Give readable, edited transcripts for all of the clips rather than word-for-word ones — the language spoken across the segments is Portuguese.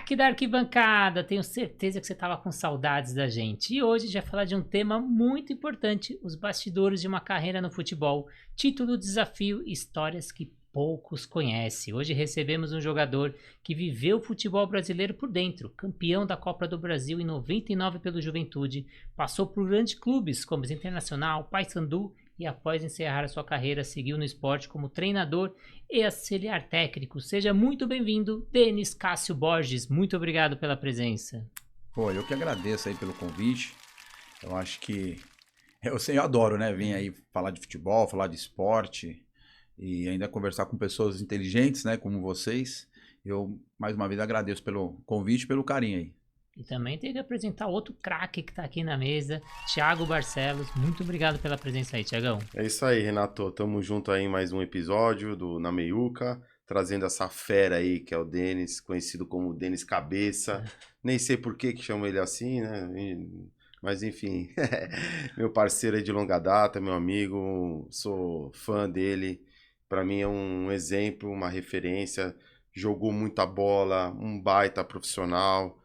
Craque da arquibancada, tenho certeza que você estava com saudades da gente. E hoje a gente vai falar de um tema muito importante, os bastidores de uma carreira no futebol. Título, desafio, histórias que poucos conhecem. Hoje recebemos um jogador que viveu o futebol brasileiro por dentro, campeão da Copa do Brasil em 99 pelo Juventude, passou por grandes clubes como o Internacional, Paysandu e após encerrar a sua carreira seguiu no esporte como treinador e auxiliar técnico. Seja muito bem-vindo, Denis Cássio Borges. Muito obrigado pela presença. Pô, eu que agradeço aí pelo convite. Eu acho que eu adoro, né? Vir aí falar de futebol, falar de esporte e ainda conversar com pessoas inteligentes, né? Como vocês. Eu, mais uma vez, agradeço pelo convite e pelo carinho aí. E também tem que apresentar outro craque que está aqui na mesa, Thiago Barcelos. Muito obrigado pela presença aí, Thiagão. É isso aí, Renato. Tamo junto aí em mais um episódio do Na Meiuca, trazendo essa fera aí que é o Denis, conhecido como Denis Cabeça. Nem sei por que chamam ele assim, né? Mas enfim, meu parceiro aí de longa data, meu amigo, sou fã dele. Pra mim é um exemplo, uma referência. Jogou muita bola, um baita profissional.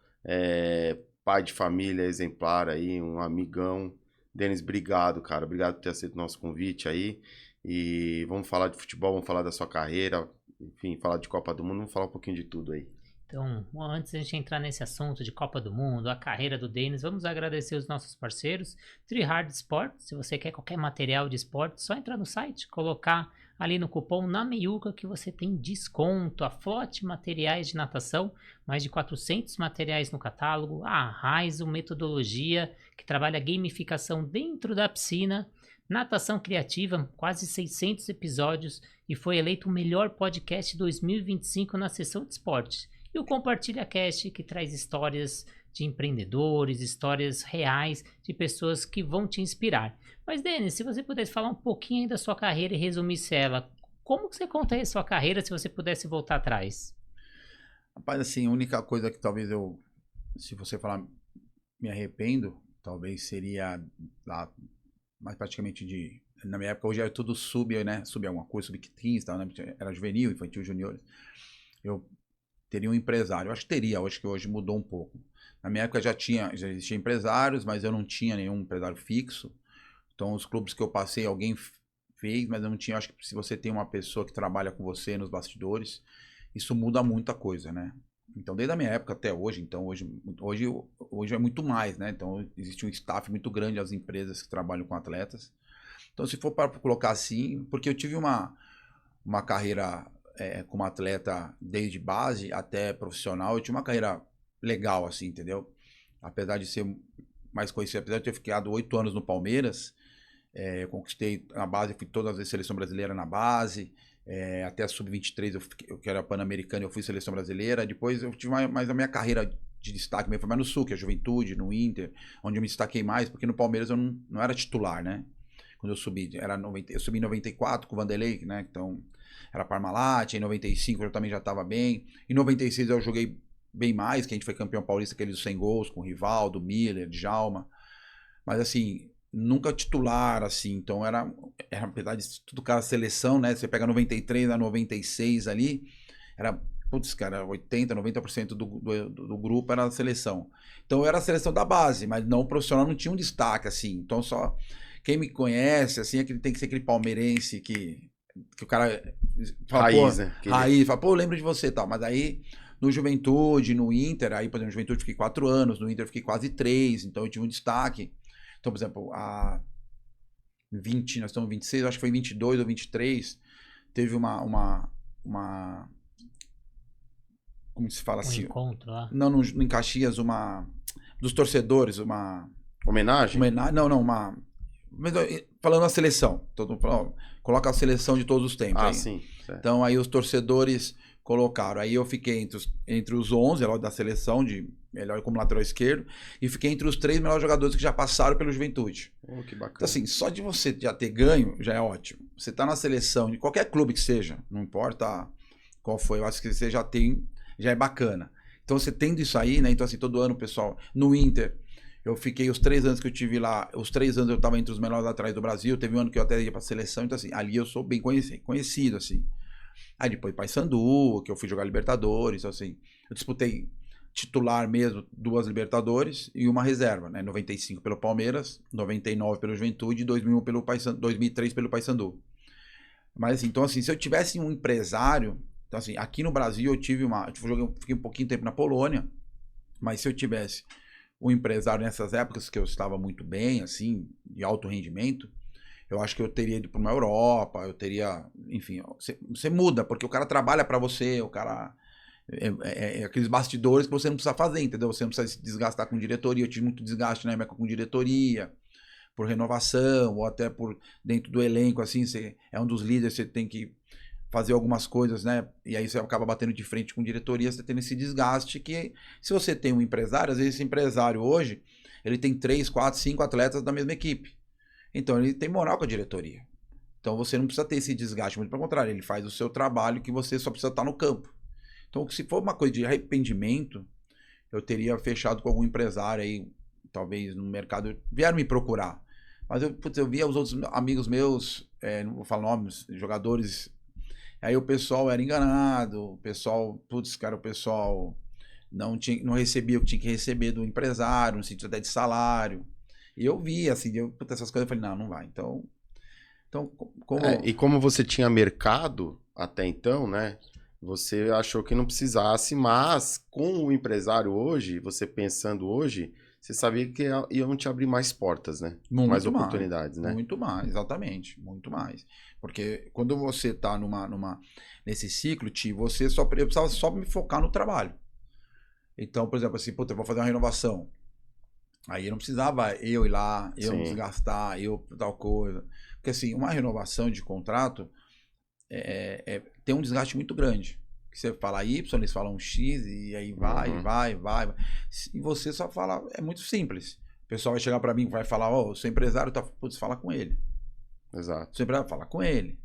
Pai de família exemplar aí, um amigão. Denis, obrigado, cara. Obrigado por ter aceito o nosso convite aí. E vamos falar de futebol, vamos falar da sua carreira, enfim, falar de Copa do Mundo, vamos falar um pouquinho de tudo aí. Então, antes de a gente entrar nesse assunto de Copa do Mundo, a carreira do Denis, vamos agradecer os nossos parceiros, Trihard Sport. Se você quer qualquer material de esporte, só entrar no site, colocar ali no cupom Na Meiuca que você tem desconto. A Flote Materiais de Natação, mais de 400 materiais no catálogo. A Raizo Metodologia, que trabalha gamificação dentro da piscina. Natação Criativa, quase 600 episódios e foi eleito o melhor podcast 2025 na seção de esportes. E o Compartilha Cast, que traz histórias de empreendedores, histórias reais de pessoas que vão te inspirar. Mas, Denis, se você pudesse falar um pouquinho aí da sua carreira e resumisse ela, como que você conta aí a sua carreira se você pudesse voltar atrás? Rapaz, assim, a única coisa que talvez se você falar, me arrependo, talvez seria lá, mais praticamente na minha época, hoje é tudo né? Sub alguma coisa, sub-15, né? Era juvenil, infantil, juniores. Eu teria um empresário. Eu acho que teria, eu acho que hoje mudou um pouco. Na minha época já existia empresários, mas eu não tinha nenhum empresário fixo. Então os clubes que eu passei, alguém fez, mas eu não tinha. Eu acho que se você tem uma pessoa que trabalha com você nos bastidores, isso muda muita coisa, né? Então desde a minha época até hoje, então hoje é muito mais, né? Então existe um staff muito grande as empresas que trabalham com atletas. Então se for para colocar assim, porque eu tive uma carreira como atleta desde base até profissional, eu tinha uma carreira legal, assim, entendeu? Apesar de ser mais conhecido, apesar de ter ficado 8 anos no Palmeiras, eu conquistei na base, fui todas as vezes seleção brasileira na base, até a sub-23 eu que era pan-americano, eu fui seleção brasileira, depois eu tive mais a minha carreira de destaque, foi mais no Sul, que é a Juventude, no Inter, onde eu me destaquei mais, porque no Palmeiras eu não era titular, né? Quando eu subi, eu subi em 94 com o Vanderlei, né? Então era Parmalat, em 95 eu também já estava bem. Em 96 eu joguei bem mais, que a gente foi campeão paulista, aqueles 100 gols, com o Rivaldo, Miller, Djalma. Mas assim, nunca titular, assim. Então era apesar de tudo cara seleção, né? Você pega 93 a 96 ali, putz, cara, 80, 90% do grupo era a seleção. Então eu era a seleção da base, mas não o profissional, não tinha um destaque, assim. Então só quem me conhece, assim, é que tem que ser aquele palmeirense que o cara fala, raiz, pô, né? Raiz, fala, pô, eu lembro de você e tal. Mas aí, no Juventude, no Inter, aí, por exemplo, no Juventude eu fiquei 4 anos, no Inter eu fiquei quase 3, então eu tive um destaque. Então, por exemplo, nós estamos em 26, acho que foi 22 ou 23, teve uma como se fala assim? Encontro lá? Não, em Caxias, dos torcedores, Homenagem? Mas, falando a seleção, coloca a seleção de todos os tempos. Aí. Sim. Certo. Então aí os torcedores colocaram. Aí eu fiquei entre os 11 da seleção, de melhor como lateral esquerdo, e fiquei entre os 3 melhores jogadores que já passaram pelo Juventude. Que bacana. Então assim, só de você já ter ganho, já é ótimo. Você tá na seleção, de qualquer clube que seja, não importa qual foi, eu acho que você já é bacana. Então você tendo isso aí, né? Então assim, todo ano, pessoal, no Inter, eu fiquei os 3 anos que eu tive lá, os 3 anos eu estava entre os melhores laterais do Brasil, teve um ano que eu até ia para a seleção, então assim, ali eu sou bem conhecido, assim. Aí depois Paysandu, que eu fui jogar Libertadores, assim, eu disputei titular mesmo, 2 Libertadores e uma reserva, né? 95 pelo Palmeiras, 99 pelo Juventude e 2001 pelo 2003 pelo Paysandu. Mas assim, então assim, se eu tivesse um empresário, então assim, aqui no Brasil eu tive fiquei um pouquinho de tempo na Polônia, mas se eu tivesse um empresário nessas épocas que eu estava muito bem, assim, de alto rendimento, eu acho que eu teria ido para uma Europa, eu teria, enfim, você muda, porque o cara trabalha para você, o cara aqueles bastidores que você não precisa fazer, entendeu? Você não precisa se desgastar com diretoria. Eu tive muito desgaste na época com diretoria, por renovação, ou até por dentro do elenco, assim, você é um dos líderes, você tem que fazer algumas coisas, né? E aí você acaba batendo de frente com diretoria, você tendo esse desgaste que, se você tem um empresário, às vezes esse empresário hoje, ele tem 3, 4, 5 atletas da mesma equipe. Então ele tem moral com a diretoria. Então você não precisa ter esse desgaste, muito pelo contrário, ele faz o seu trabalho que você só precisa estar no campo. Então, se for uma coisa de arrependimento, eu teria fechado com algum empresário aí, talvez no mercado, vieram me procurar. Mas eu via os outros amigos meus, não vou falar nomes, jogadores, aí o pessoal era enganado, o pessoal não recebia o que tinha que receber do empresário, no sentido até de salário. E eu via, assim, essas coisas, eu falei, não vai. Então como... E como você tinha mercado até então, né? Você achou que não precisasse, mas com o empresário hoje, você pensando hoje, você sabia que iam te abrir mais portas, né? Mais oportunidades, né? Muito mais, exatamente. Muito mais. Porque quando você está nesse ciclo, eu precisava só me focar no trabalho. Então, por exemplo, assim, eu vou fazer uma renovação. Aí eu não precisava eu ir lá, eu me desgastar, eu tal coisa. Porque assim, uma renovação de contrato tem um desgaste muito grande. Que você fala Y, eles falam X, e aí vai. E você só fala, é muito simples. O pessoal vai chegar pra mim e vai falar, o seu empresário tá... Putz, fala com ele. Exato. O seu empresário fala com ele.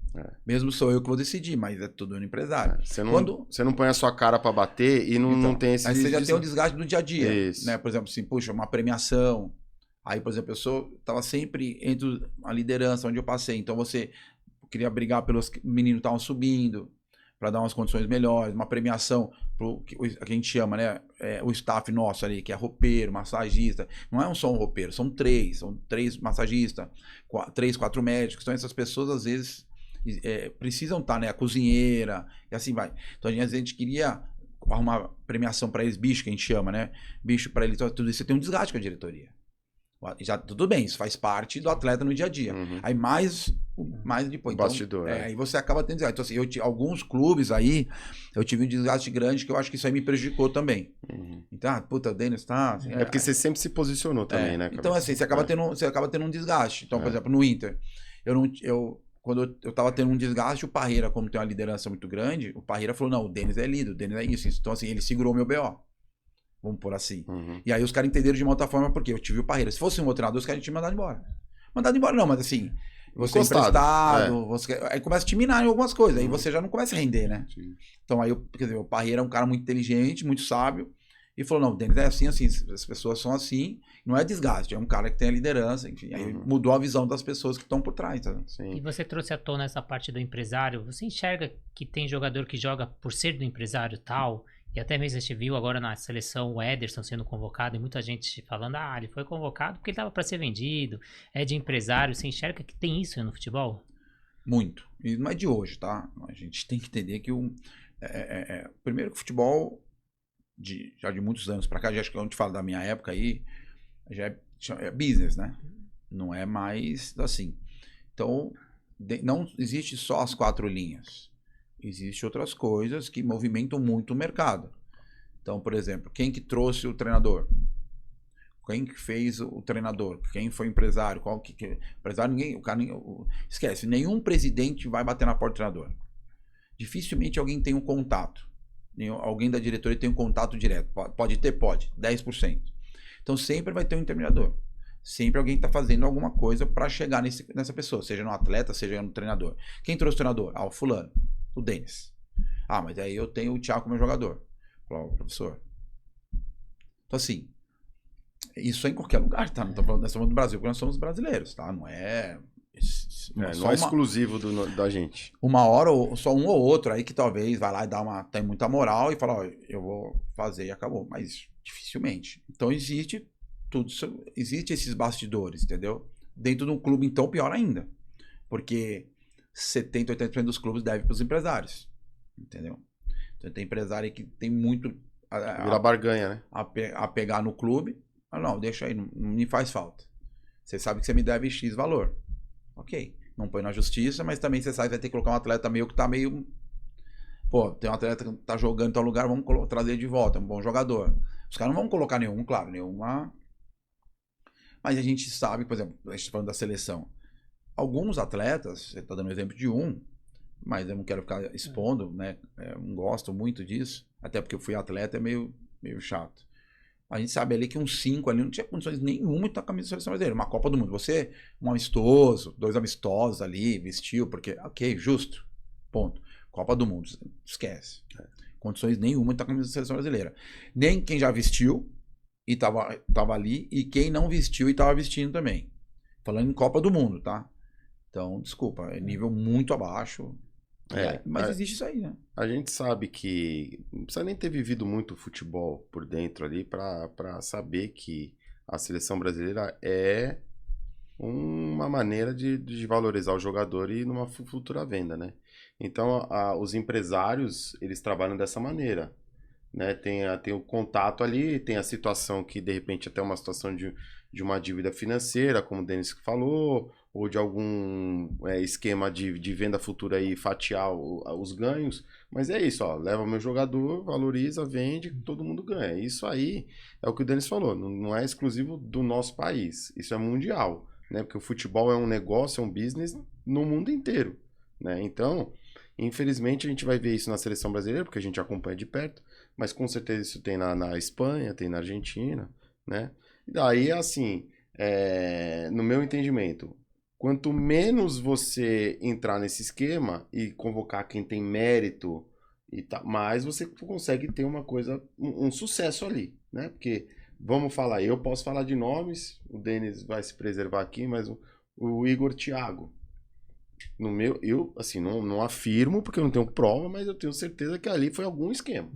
Mesmo sou eu que vou decidir, mas é tudo no empresário. Você não põe a sua cara pra bater e não tem esse... Aí você já tem um desgaste do dia a dia. Isso. Né? Por exemplo, assim, puxa, uma premiação. Aí, por exemplo, eu tava sempre entre a liderança onde eu passei. Então você queria brigar pelos meninos que estavam subindo, para dar umas condições melhores, uma premiação pro que a gente chama, né? O staff nosso ali, que é roupeiro, massagista. Não é só um roupeiro, são 3 massagistas, 3, 4 médicos. Então essas pessoas às vezes precisam estar, né? A cozinheira, e assim vai. Então às vezes a gente queria arrumar premiação para eles, bicho, que a gente chama, né? Bicho para eles, tudo isso, você tem um desgaste com a diretoria. Já tudo bem, isso faz parte do atleta no dia a dia. Aí mais depois. Então, bastidor. Aí você acaba tendo desgaste. Então, assim, alguns clubes aí, eu tive um desgaste grande que eu acho que isso aí me prejudicou também. Então, o Denis tá... Assim, porque você sempre se posicionou também, né? Então, assim, você acaba tendo um desgaste. Então, por exemplo, no Inter, quando eu tava tendo um desgaste, o Parreira, como tem uma liderança muito grande, o Parreira falou, não, o Denis é líder, o Denis é isso. Então, assim, ele segurou meu BO. Vamos por assim. E aí os caras entenderam de uma outra forma, porque eu tive o Parreira. Se fosse um outro treinador, os caras tinham mandado embora. Mandado embora não, mas assim, você emprestado, aí começa a te minar em algumas coisas, aí você já não começa a render, né? Sim. Então aí, quer dizer, o Parreira é um cara muito inteligente, muito sábio, e falou, não, o Denis é assim, as pessoas são assim, não é desgaste, é um cara que tem a liderança, enfim, aí mudou a visão das pessoas que estão por trás. Tá? E você trouxe à tona essa parte do empresário, você enxerga que tem jogador que joga por ser do empresário tal... E até mesmo a gente viu agora na seleção o Ederson sendo convocado e muita gente falando, ele foi convocado porque ele estava para ser vendido, é de empresário. Você enxerga que tem isso no futebol? Muito. E não é de hoje, tá? A gente tem que entender que primeiro que o futebol, já de muitos anos para cá, já acho que a gente fala da minha época aí, já é business, né? Não é mais assim. Então, não existe só as 4 linhas. Existem outras coisas que movimentam muito o mercado. Então, por exemplo, quem que trouxe o treinador? Quem que fez o treinador? Quem foi o empresário? Empresário, esquece, nenhum presidente vai bater na porta do treinador. Dificilmente alguém tem um contato. Alguém da diretoria tem um contato direto. Pode ter? Pode. 10%. Então sempre vai ter um intermediador. Sempre alguém está fazendo alguma coisa para chegar nessa pessoa, seja no atleta, seja no treinador. Quem trouxe o treinador? O fulano. O Denis. Mas aí eu tenho o Thiago como jogador. Falou, professor. Então, assim, isso é em qualquer lugar, tá? Não tô falando, nós somos do Brasil, porque nós somos brasileiros, tá? Não é... jogadores. Não é exclusivo da gente. Uma hora, só um ou outro aí que talvez vai lá e tem muita moral e fala, ó, eu vou fazer e acabou. Mas dificilmente. Então existe esses bastidores, entendeu? Dentro de um clube, então, pior ainda. Porque 70%, 80% dos clubes devem para os empresários. Entendeu? Então tem empresário que tem muito Vira barganha, né? a pegar no clube. Ah, não, deixa aí, não me faz falta. Você sabe que você me deve X valor. Ok. Não põe na justiça, mas também você sabe que vai ter que colocar um atleta meio que tá meio... Pô, tem um atleta que tá jogando em tal lugar, vamos trazer de volta, é um bom jogador. Os caras não vão colocar nenhum, claro, nenhuma... Mas a gente sabe, por exemplo, a gente tá falando da seleção. Alguns atletas, você tá dando um exemplo de um, mas eu não quero ficar expondo, né? Eu não gosto muito disso, até porque eu fui atleta, é meio chato. A gente sabe ali que uns 5 ali não tinha condições nenhuma de estar com a camisa da seleção brasileira. Uma Copa do Mundo. Você, um amistoso, 2 amistosos ali, vestiu, porque, ok, justo. Ponto. Copa do Mundo, esquece. Condições nenhuma de estar com a camisa da seleção brasileira. Nem quem já vestiu e tava ali, e quem não vestiu e tava vestindo também. Falando em Copa do Mundo, tá? Então, desculpa, é nível muito abaixo. Mas existe isso aí, né? A gente sabe que não precisa nem ter vivido muito futebol por dentro ali para saber que a seleção brasileira é uma maneira de valorizar o jogador e numa futura venda, né? Então, os empresários, eles trabalham dessa maneira, né? Tem o contato ali, tem a situação que, de repente, até uma situação de uma dívida financeira, como o Denis falou, ou de algum esquema de venda futura aí, fatiar os ganhos. Mas é isso, ó, leva o meu jogador, valoriza, vende, todo mundo ganha. Isso aí é o que o Denis falou, não é exclusivo do nosso país, isso é mundial, né? Porque o futebol é um negócio, é um business no mundo inteiro, né? Então, infelizmente, a gente vai ver isso na seleção brasileira, porque a gente acompanha de perto, mas com certeza isso tem na Espanha, tem na Argentina, né? E daí, assim, no meu entendimento, quanto menos você entrar nesse esquema e convocar quem tem mérito, mais você consegue ter uma coisa, um sucesso ali, né? Porque, vamos falar, eu posso falar de nomes, o Denis vai se preservar aqui, mas o Igor Thiago, eu assim, não afirmo porque eu não tenho prova, mas eu tenho certeza que ali foi algum esquema,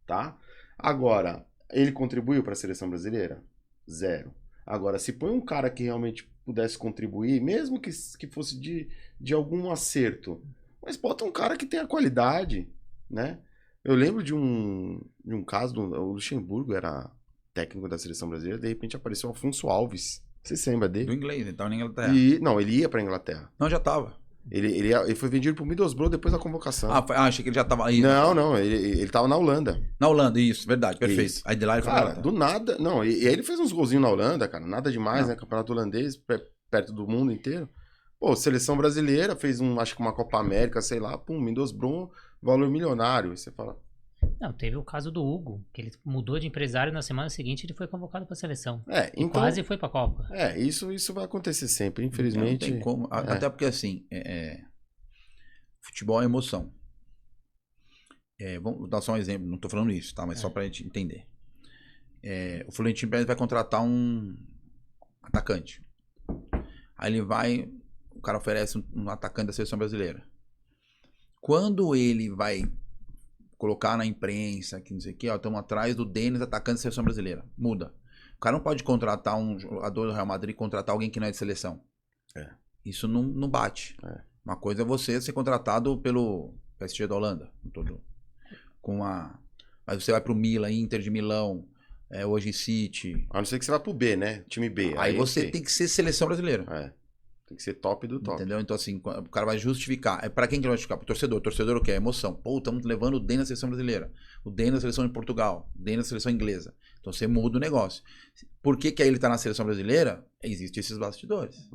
tá? Agora, ele contribuiu para a seleção brasileira? 0. Agora, se põe um cara que realmente pudesse contribuir, mesmo que fosse de algum acerto, mas bota um cara que tenha qualidade, né? Eu lembro de um caso, o Luxemburgo era técnico da seleção brasileira, de repente apareceu o Afonso Alves. Você se lembra dele? Do inglês, então na Inglaterra. Não, ele ia pra Inglaterra. Não, já tava. Ele foi vendido pro Middlesbrough depois da convocação. Achei que ele já tava aí. Não, ele tava na Holanda. Na Holanda, isso, verdade, perfeito. Isso. Aí de lá ele foi cara, do nada, não, e ele fez uns golzinhos na Holanda, cara, nada demais, né, campeonato holandês, perto do mundo inteiro. Pô, seleção brasileira, fez acho que uma Copa América, sei lá, Middlesbrough, valor milionário, e você fala... Não, teve o caso do Hugo, que ele mudou de empresário na semana seguinte ele foi convocado para a seleção. Então, quase foi para a Copa. Isso vai acontecer sempre, infelizmente. Não tem como, até porque assim, futebol é emoção. Vamos dar só um exemplo, não tô falando isso, tá? Mas só pra gente entender. O Florentino Pérez vai contratar um atacante. Aí o cara oferece um atacante da seleção brasileira. Quando ele vai colocar na imprensa, que não sei o que, estamos atrás do Denis, atacante da seleção brasileira. Muda. O cara não pode contratar um jogador do Real Madrid e contratar alguém que não é de seleção. Isso não bate. Uma coisa é você ser contratado pelo PSG da Holanda. Mas você vai pro Milan, Inter de Milão, hoje City. A não ser que você vá pro B, né? Time B. Aí você tem que ser seleção brasileira. Tem que ser top do top. Entendeu? Então, assim, o cara vai justificar. Pra quem que ele vai justificar? Pro torcedor. O torcedor o quê? É emoção. Pô, estamos levando o DEN na seleção brasileira. O DEN na seleção de Portugal. O DEN na seleção inglesa. Então você muda o negócio. Por que aí ele tá na seleção brasileira? Existem esses bastidores.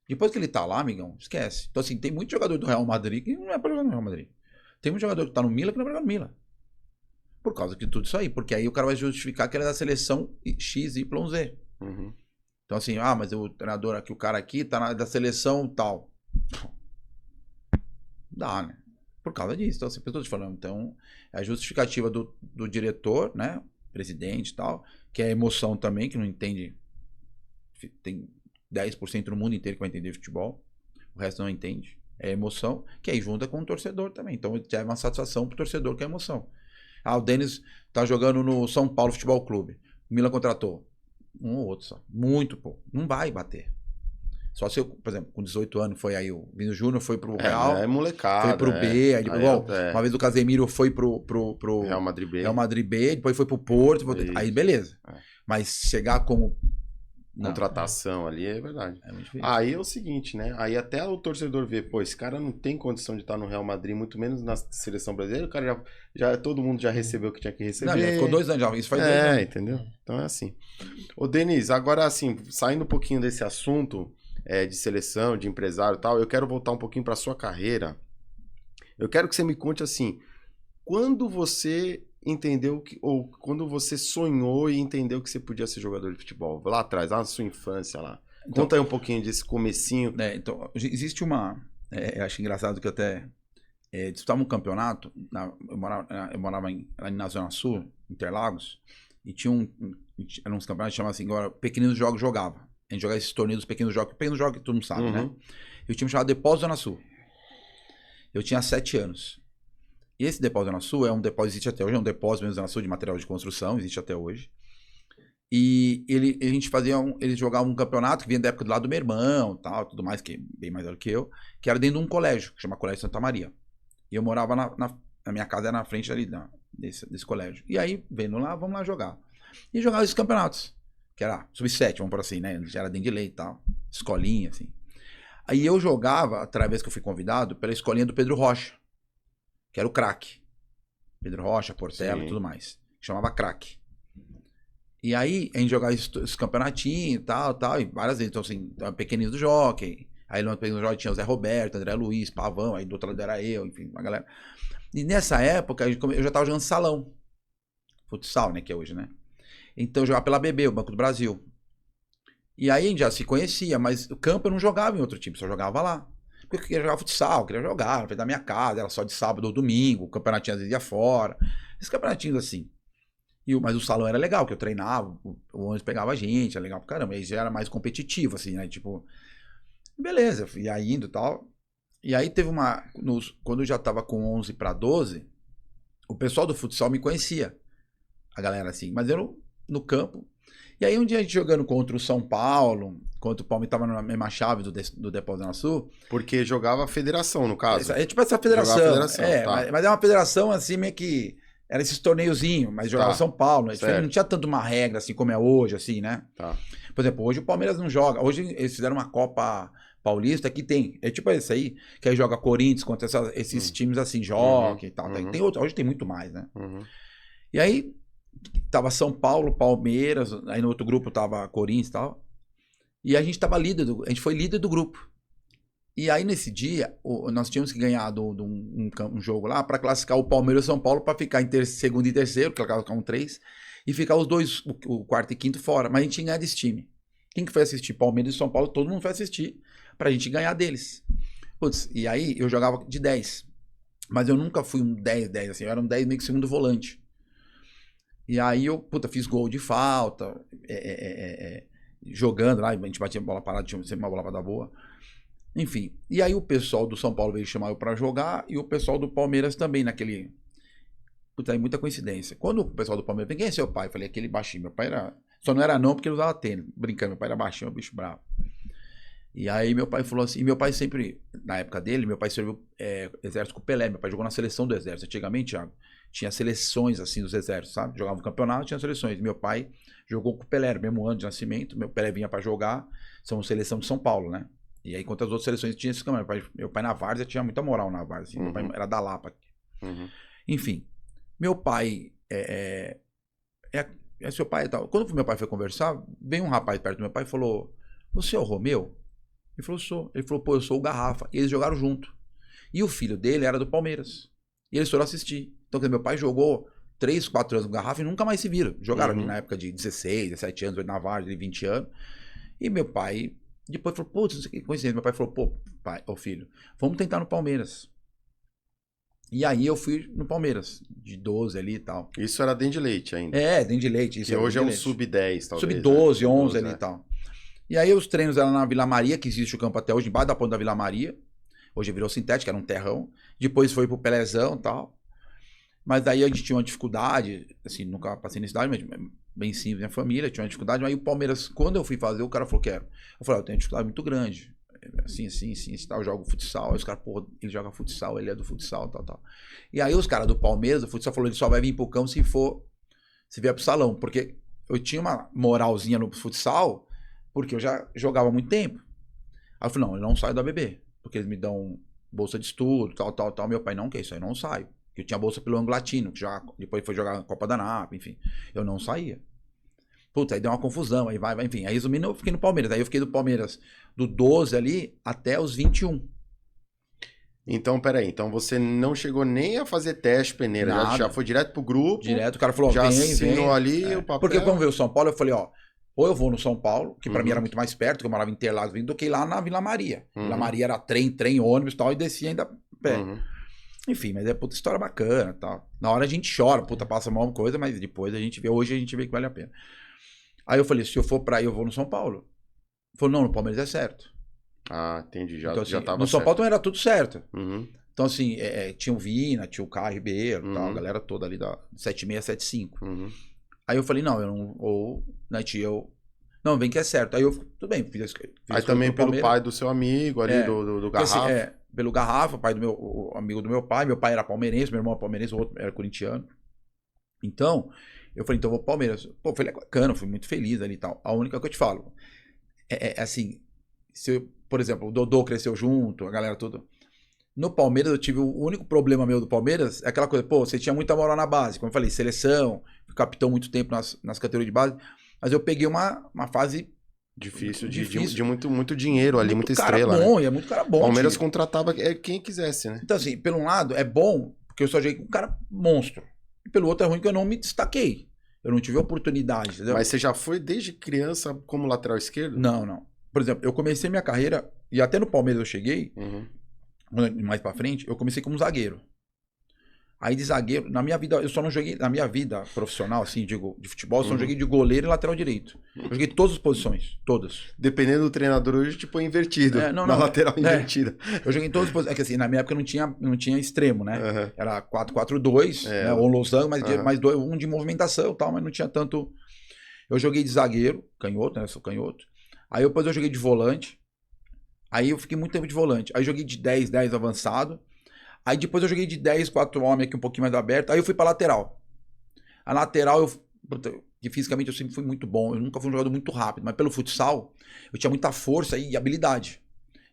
Depois que ele tá lá, amigão, esquece. Então, assim, tem muito jogador do Real Madrid que não é pra jogar no Real Madrid. Tem muito jogador que tá no Milan que não é pra jogar no Milan. Por causa de tudo isso aí. Porque aí o cara vai justificar que ele é da seleção XYZ. Então assim, mas o treinador aqui, o cara aqui tá da seleção tal. Dá, né? Por causa disso. Então, assim, eu tô te falando. Então, é a justificativa do diretor, né? Presidente e tal, que é a emoção também, que não entende. Tem 10% no mundo inteiro que vai entender futebol. o resto não entende. É emoção, que aí junta com o torcedor também. Então já é uma satisfação pro torcedor que é emoção. Ah, o Denis tá jogando no São Paulo Futebol Clube. O Milan contratou um ou outro só. Muito pouco. Não vai bater. Só se eu, por exemplo, com 18 anos foi aí o Vini Júnior foi pro Real. É molecada. Foi pro B. Aí, bom, é. uma vez o Casemiro foi pro Real Madrid B. Real Madrid B, depois foi pro Porto. Aí beleza. É. Mas chegar como... Contratação ali, é verdade. É muito difícil. Aí é o seguinte, né? Aí até o torcedor vê, pô, esse cara não tem condição de estar no Real Madrid, muito menos na seleção brasileira. O cara já todo mundo já recebeu o que tinha que receber. Não, já ficou 2 anos já. Isso faz 2 anos. Entendeu? Então é assim. Ô, Denis, agora assim, saindo um pouquinho desse assunto de seleção, de empresário e tal, eu quero voltar um pouquinho pra sua carreira. Eu quero que você me conte assim, quando você entendeu ou quando você sonhou e entendeu que você podia ser jogador de futebol? Lá atrás, lá na sua infância lá. Então, conta aí um pouquinho desse comecinho. Então, existe uma... eu acho engraçado que eu até disputava um campeonato, eu morava na Zona Sul, Interlagos, e tinha eram uns campeonatos que chamavam assim, agora, Pequeninos Jogos jogava. A gente jogava esses torneios dos Pequenos Jogos que todo mundo sabe, né? E o time chamava Depósito Zona Sul. Eu tinha 7 anos. E esse depósito Zona Sul é um depósito, existe até hoje, é um depósito mesmo Zona Sul de material de construção, existe até hoje. E a gente fazia eles jogavam um campeonato que vinha da época do lado do meu irmão, tal, tudo mais, que é bem mais velho que eu, que era dentro de um colégio, que chama Colégio Santa Maria. E eu morava na minha casa, era na frente ali desse colégio. E aí, vendo lá, vamos lá jogar. E jogava esses campeonatos, que era sub-7, vamos por assim, né? Já era dentro de lei e tal, escolinha, assim. Aí eu jogava, através que eu fui convidado, pela escolinha do Pedro Rocha, que era o craque. Pedro Rocha, Portela e tudo mais. Chamava craque. E aí, a gente jogava esse campeonatinho e tal, e várias vezes. Então, assim, pequenininho do jockey. Aí, no pequenininho do jockey tinha o Zé Roberto, André Luiz, Pavão. Aí, do outro lado era eu, enfim, uma galera. E nessa época, eu já tava jogando salão. Futsal, né, que é hoje, né? Então, eu jogava pela BB, o Banco do Brasil. E aí, a gente já se conhecia, mas o campo eu não jogava em outro time, só jogava lá. Porque eu queria jogar futsal, queria jogar, na frente da minha casa, era só de sábado ou domingo, o campeonatinho às vezes ia fora. Esses campeonatinhos assim. Mas o salão era legal, que eu treinava, o ônibus pegava a gente, era legal pra caramba. Aí já era mais competitivo, assim, né? Tipo, beleza, ia indo e tal. E aí teve quando eu já tava com 11 para 12, o pessoal do futsal me conhecia. A galera assim, mas eu no campo. E aí um dia a gente jogando contra o São Paulo, contra o Palmeiras, tava na mesma chave do Depósito Zona Sul. Porque jogava a federação, no caso. É tipo essa federação. Tá. Mas é uma federação assim, meio que... Era esses torneiozinhos, mas jogava São Paulo. Né? Não tinha tanto uma regra assim como é hoje, assim, né? Tá. Por exemplo, hoje o Palmeiras não joga. Hoje eles fizeram uma Copa Paulista que tem. É tipo esse aí, que aí joga Corinthians contra esses times assim, Jockey e tal. Tem outro, hoje tem muito mais, né? E aí... Tava São Paulo, Palmeiras, aí no outro grupo tava Corinthians e tal. E a gente tava a gente foi líder do grupo. E aí nesse dia, nós tínhamos que ganhar um jogo lá para classificar o Palmeiras e o São Paulo para ficar em segundo e terceiro, que classificar 3, e ficar os dois, o quarto e quinto fora. Mas a gente tinha ganhado esse time. Quem que foi assistir? Palmeiras e São Paulo, todo mundo foi assistir pra gente ganhar deles. Putz, e aí eu jogava de 10. Mas eu nunca fui um 10, assim, eu era um 10 meio que segundo volante. E aí eu, fiz gol de falta, jogando lá, a gente batia bola parada, tinha sempre uma bola pra dar boa. Enfim, e aí o pessoal do São Paulo veio chamar eu pra jogar, e o pessoal do Palmeiras também, naquele... aí muita coincidência. Quando o pessoal do Palmeiras, quem é seu pai? Eu falei, aquele baixinho, meu pai era... Só não era não, porque ele usava tênis, brincando, meu pai era baixinho, um bicho bravo. E aí meu pai falou assim, e meu pai sempre, na época dele, meu pai serviu exército com o Pelé, meu pai jogou na seleção do exército, antigamente, Thiago. Tinha seleções, assim, dos exércitos, sabe? Jogava no campeonato, tinha seleções. Meu pai jogou com o Pelé, mesmo ano de nascimento. Meu Pelé vinha pra jogar. São seleção de São Paulo, né? E aí, contra as outras seleções, tinha esse caminho. Meu pai na várzea tinha muita moral na várzea. Assim. Meu pai era da Lapa. Enfim, meu pai é seu pai e tal. Quando meu pai foi conversar, veio um rapaz perto do meu pai e falou, você é o Romeu? Ele falou, sou. Ele falou, pô, eu sou o Garrafa. E eles jogaram junto. E o filho dele era do Palmeiras. E eles foram assistir. Então, meu pai jogou 3, 4 anos no Garrafa e nunca mais se viram. Jogaram ali na época de 16, 17 anos, na Várzea, 20 anos. E meu pai, depois falou, putz, não sei o que, coincidência. Meu pai falou, pô, pai, filho, vamos tentar no Palmeiras. E aí eu fui no Palmeiras, de 12 ali e tal. Isso era dentro de leite ainda. Dentro de leite. Isso que hoje é um sub-10, talvez. Sub-12, né? 11 ali e tal. E aí os treinos eram na Vila Maria, que existe o campo até hoje, embaixo da ponte da Vila Maria. Hoje virou sintético, era um terrão. Depois foi pro Pelézão e tal. Mas daí a gente tinha uma dificuldade, assim, nunca passei necessidade, mas bem simples, minha família tinha uma dificuldade. Mas aí o Palmeiras, quando eu fui fazer, o cara falou, quero. Eu falei, eu tenho uma dificuldade muito grande. Assim, tal, eu jogo futsal. Aí os caras, porra, ele joga futsal, ele é do futsal, tal. E aí os caras do Palmeiras, do futsal, falou, ele só vai vir pro campo se vier pro salão. Porque eu tinha uma moralzinha no futsal, porque eu já jogava há muito tempo. Aí eu falei, não, eu não saio da ABB, porque eles me dão bolsa de estudo, tal. Meu pai, não, que isso aí, eu não saio. Eu tinha bolsa pelo Anglo Latino, que já depois foi jogar a Copa da Napa, enfim. Eu não saía. Puta, aí deu uma confusão, aí vai, enfim. Aí resumindo, eu fiquei no Palmeiras. Aí eu fiquei do Palmeiras do 12 ali até os 21. Então, peraí. Então você não chegou nem a fazer teste peneira. Já foi direto pro grupo. Direto, o cara falou, já vem. assinou ali o papel. Porque quando veio o São Paulo, eu falei, ó, ou eu vou no São Paulo, que pra mim era muito mais perto, que eu morava em Interlagos, do que lá na Vila Maria. Vila Maria era trem, ônibus e tal, e descia ainda pé. Enfim, mas é puta história bacana e tal. Na hora a gente chora, puta, passa mal uma coisa, mas depois a gente vê, hoje a gente vê que vale a pena. Aí eu falei, se eu for pra aí, eu vou no São Paulo. Ele falou, não, no Palmeiras é certo. Ah, entendi, já, então, assim, já tava no São Paulo também era tudo certo. Então, assim, tinha o Vina, tinha o Caio Ribeiro, tal, a galera toda ali da 76, 75. Aí eu falei, não, eu não, ou, né, não, vem que é certo. Aí eu, tudo bem, fiz aí também pelo pai do seu amigo ali, do Garrafa. Assim, pelo Garrafa, pai o amigo do meu pai era palmeirense, meu irmão é palmeirense, o outro era corintiano. Então, eu falei, então eu vou pro Palmeiras. Pô, foi bacana, fui muito feliz ali e tal. A única que eu te falo, assim, por exemplo, o Dodô cresceu junto, a galera toda. No Palmeiras, eu tive o único problema meu do Palmeiras, é aquela coisa, pô, você tinha muita moral na base, como eu falei, seleção, fui capitão muito tempo nas categorias de base, mas eu peguei uma fase difícil. De muito dinheiro ali, muita estrela. Bom, né? É muito cara bom. Palmeiras contratava quem quisesse, né? Então, assim, pelo um lado, é bom, porque eu só joguei com um cara monstro. E pelo outro, é ruim que eu não me destaquei. Eu não tive oportunidade, entendeu? Mas você já foi desde criança como lateral esquerdo? Não. Por exemplo, eu comecei minha carreira, e até no Palmeiras eu cheguei, mais pra frente, eu comecei como zagueiro. Aí de zagueiro, na minha vida, eu só não joguei, na minha vida profissional, assim, digo, de futebol, eu só não joguei de goleiro e lateral direito. Eu joguei todas as posições, todas. Dependendo do treinador, hoje tipo invertido, na lateral invertida. Eu joguei em todas as posições, é que assim, na minha época não tinha extremo, né? Era 4-4-2, né? Ou losango, mas mais um de movimentação e tal, mas não tinha tanto... Eu joguei de zagueiro, canhoto, né? Eu sou canhoto. Aí depois eu joguei de volante, aí eu fiquei muito tempo de volante. Aí eu joguei de 10 avançado. Aí depois eu joguei de 10, 4 homens aqui um pouquinho mais aberto. Aí eu fui pra lateral. A lateral, que fisicamente eu sempre fui muito bom. Eu nunca fui um jogador muito rápido. Mas pelo futsal, eu tinha muita força e habilidade.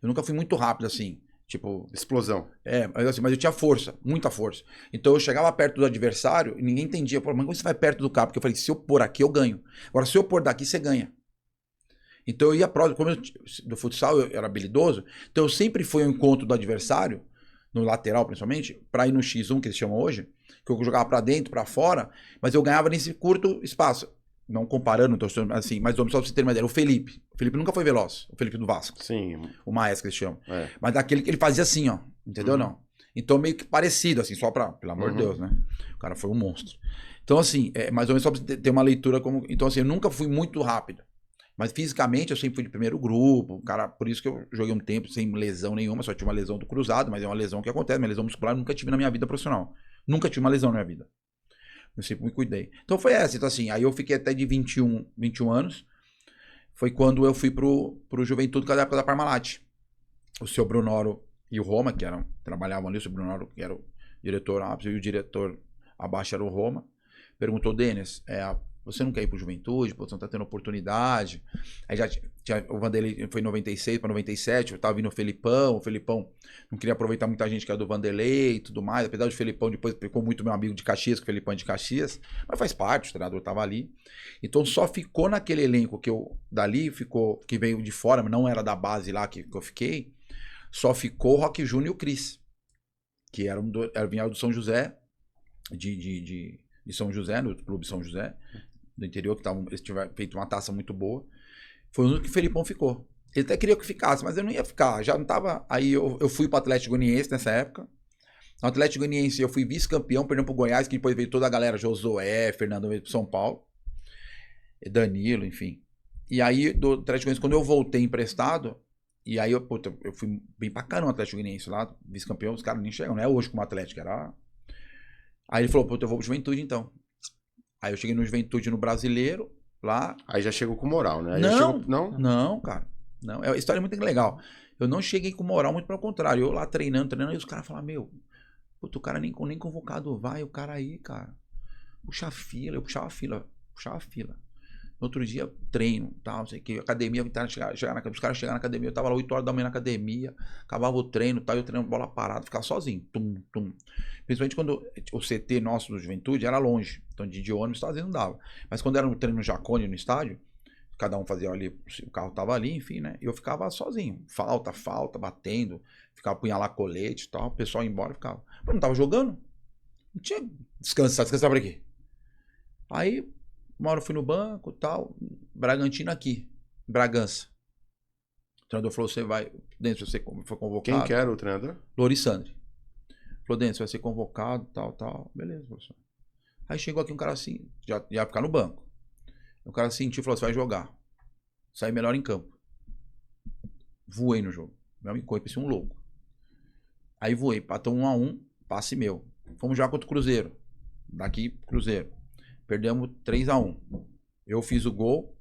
Eu nunca fui muito rápido assim. Tipo... Explosão. Mas eu tinha força, muita força. Então eu chegava perto do adversário e ninguém entendia. Pô, mas como você vai perto do cara? Porque eu falei, se eu pôr aqui, eu ganho. Agora, se eu pôr daqui, você ganha. Então eu ia próximo. Como do futsal eu era habilidoso, então eu sempre fui ao encontro do adversário, no lateral principalmente, pra ir no X1, que eles chamam hoje, que eu jogava pra dentro, pra fora, mas eu ganhava nesse curto espaço. Não comparando, assim, mas só pra você ter uma ideia. O Felipe nunca foi veloz, o Felipe do Vasco. Sim. O Maestro que eles chamam. Mas daquele que ele fazia assim, ó, entendeu? Não. Então meio que parecido, assim, só pra, pelo amor de Deus, né? O cara foi um monstro. Então assim, mais ou menos só pra você ter uma leitura como... Então assim, eu nunca fui muito rápido. Mas fisicamente eu sempre fui de primeiro grupo, cara, por isso que eu joguei um tempo sem lesão nenhuma, só tive uma lesão do cruzado, mas é uma lesão que acontece, uma lesão muscular eu nunca tive na minha vida profissional. Nunca tive uma lesão na minha vida. Eu sempre me cuidei. Então foi essa, então assim, aí eu fiquei até de 21 anos, foi quando eu fui pro Juventude, que era a época da Parmalat. O seu Brunoro e o Roma, que trabalhavam ali, o seu Brunoro, que era o diretor ápice, e o diretor abaixo era o Roma, perguntou, Denis, você não quer ir pro Juventude? Pô, você não tá tendo oportunidade. Aí já tinha o Vanderlei, foi em 96 para 97, eu tava vindo o Felipão não queria aproveitar muita gente que era do Vanderlei e tudo mais, apesar do Felipão depois ficou muito meu amigo de Caxias, que o Felipão é de Caxias, mas faz parte, o treinador tava ali. Então só ficou naquele elenco que que veio de fora, mas não era da base lá que eu fiquei, só ficou o Roque Júnior e o Cris, que vinha do São José, de São José, no Clube São José, do interior, que eles tiveram feito uma taça muito boa. Foi o único que o Felipão ficou. Ele até queria que ficasse, mas eu não ia ficar. Já não tava... Aí eu fui pro Atlético Goianiense nessa época. No Atlético Goianiense eu fui vice-campeão, perdendo pro Goiás, que depois veio toda a galera, Josué, Fernando veio pro São Paulo. Danilo, enfim. E aí, do Atlético Goianiense, quando eu voltei emprestado, e aí eu fui bem pra caramba no Atlético Goianiense lá, vice-campeão, os caras nem chegam, não é hoje como Atlético, era... Aí ele falou, eu vou pro Juventude então. Aí eu cheguei no Juventude no Brasileiro, lá... Aí já chegou com moral, né? Aí Não, não? Não, cara. Não, a história é muito legal. Eu não cheguei com moral, muito pelo contrário. Eu lá treinando, e os caras falaram, puto, o cara nem convocado vai, o cara aí, cara. Puxa a fila, eu puxava a fila. No outro dia, treino, tal, não sei o que. Academia, os caras chegaram na academia, eu tava lá 8 horas da manhã na academia, acabava o treino, tal, eu treinando bola parada, ficava sozinho. Principalmente quando o CT nosso do Juventude era longe. Então de ônibus, às vezes não dava. Mas quando era um treino no Jacone, no estádio, cada um fazia ali, o carro tava ali, enfim, né? E eu ficava sozinho. Falta, batendo, ficava punhalar colete e tal, o pessoal ia embora, ficava. Eu não tava jogando. Não tinha descansar pra quê? Aí, uma hora eu fui no banco e tal, Bragantino aqui, Bragança. O treinador falou, você vai, Dentro, você foi convocado. Quem que era o treinador? Lorissandre. Falou, Dentro, você vai ser convocado, tal. Beleza, professor. Aí chegou aqui um cara assim, já ia ficar no banco. O cara sentiu e falou, você vai jogar. Sai melhor em campo. Voei no jogo. Meu amigo, parecia um louco. Aí voei, patou 1-1, passe meu. Fomos jogar contra o Cruzeiro. Daqui, Cruzeiro. Perdemos 3-1. Eu fiz o gol.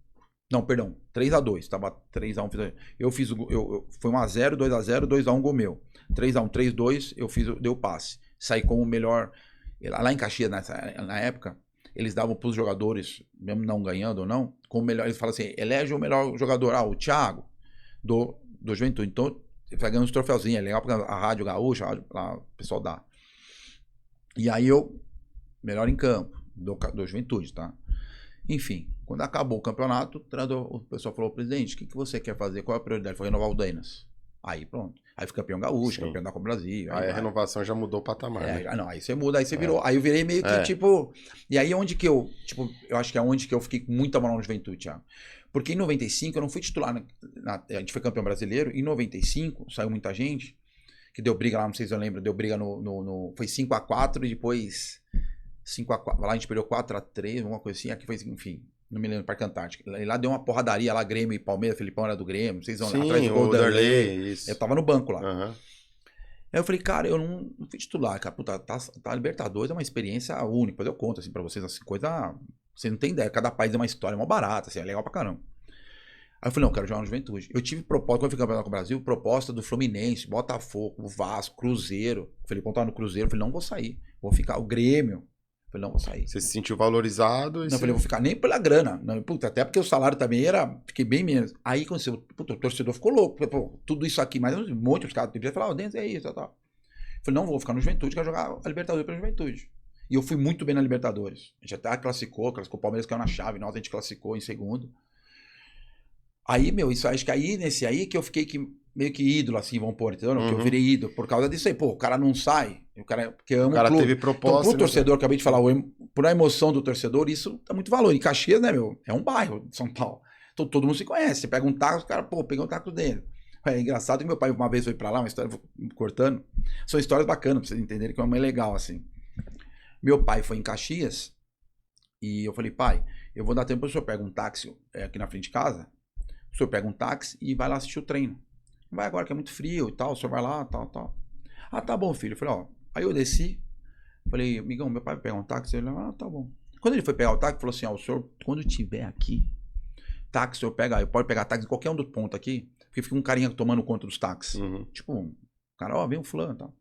Não, perdão. 3-2. Tava 3-1. Eu fiz o gol. Foi 1-0, 2-0, 2-1 gol meu. 3-1, 3-2. Dei o passe. Saí como o melhor. Lá em Caxias, na época, eles davam para os jogadores, mesmo não ganhando ou não, como melhor. Eles falam assim: elege o melhor jogador. O Thiago, do Juventude. Então, vai ganhando uns troféuzinhos. É legal porque a Rádio Gaúcha, lá o pessoal dá. E aí melhor em campo. Do Juventude, tá? Enfim, quando acabou o campeonato, o pessoal falou, presidente, o que você quer fazer? Qual é a prioridade? Foi renovar o Denis. Aí pronto. Aí fui campeão gaúcho, campeão da Copa Brasil. Aí a renovação já mudou o patamar. Né? Aí você muda, aí você virou. Aí eu virei meio que tipo. E aí onde que eu. Tipo, eu acho que é onde que eu fiquei com muita moral no Juventude, Thiago. Porque em 95 eu não fui titular. A gente foi campeão brasileiro. Em 95 saiu muita gente. Que deu briga lá, não sei se eu lembro. Deu briga foi 5-4 e depois. 5-4, lá a gente perdeu 4-3, alguma coisa assim, aqui foi, enfim, não me lembro, Parque Antártico. E lá deu uma porradaria, lá Grêmio e Palmeiras, Felipão era do Grêmio, vocês vão lá atrás do gol da Darley. Eu tava no banco lá. Uhum. Aí eu falei, cara, eu não fui titular, cara, puta, tá Libertadores é uma experiência única, depois eu conto, assim, pra vocês, assim, coisa, você não tem ideia, cada país é uma história, é mó barata, assim, é legal pra caramba. Aí eu falei, não, eu quero jogar no Juventude. Eu tive proposta, quando eu fui campeão com o Brasil, proposta do Fluminense, Botafogo, Vasco, Cruzeiro. O Felipão tava no Cruzeiro, eu falei, não vou sair, vou ficar, o Grêmio. Eu falei, não, vou sair. Você se sentiu valorizado? Não, eu falei, vou ficar nem pela grana. Não, puta, até porque o salário também fiquei bem menos. Aí aconteceu, puta, o torcedor ficou louco. Pô, tudo isso aqui, mas um monte de caras devia falar, Dentro é isso, tal. Eu falei, não, vou ficar no Juventude, quero jogar a Libertadores pela Juventude. E eu fui muito bem na Libertadores. A gente até classificou o Palmeiras caiu na chave, nós a gente classificou em segundo. Aí, isso acho que aí, nesse aí, que eu fiquei meio que ídolo, assim, vamos pôr, entendeu? Que eu virei ídolo por causa disso aí. Pô, o cara não sai, porque ama o cara clube. Teve proposta. Então, pro torcedor, acabei de falar, por a emoção do torcedor, isso dá muito valor. Em Caxias, né, é um bairro de São Paulo. Então, todo mundo se conhece. Você pega um taco, o cara, pô, peguei um taco dele. É engraçado que meu pai uma vez foi pra lá, uma história, cortando. São histórias bacanas, pra vocês entenderem que é uma legal, assim. Meu pai foi em Caxias e eu falei, pai, eu vou dar tempo pro senhor pegar um táxi aqui na frente de casa. O senhor pega um táxi e vai lá assistir o treino. Não vai agora que é muito frio e tal, o senhor vai lá, tal. Ah, tá bom, filho. Eu falei, ó. Aí eu desci, falei, amigão, meu pai vai pegar um táxi. Ele falou, tá bom. Quando ele foi pegar o táxi, falou assim, ó, o senhor, quando tiver aqui, táxi, o senhor pode pegar táxi em qualquer um dos pontos aqui, porque fica um carinha tomando conta dos táxis. Uhum. Tipo, o cara, ó, vem um fulano e tal.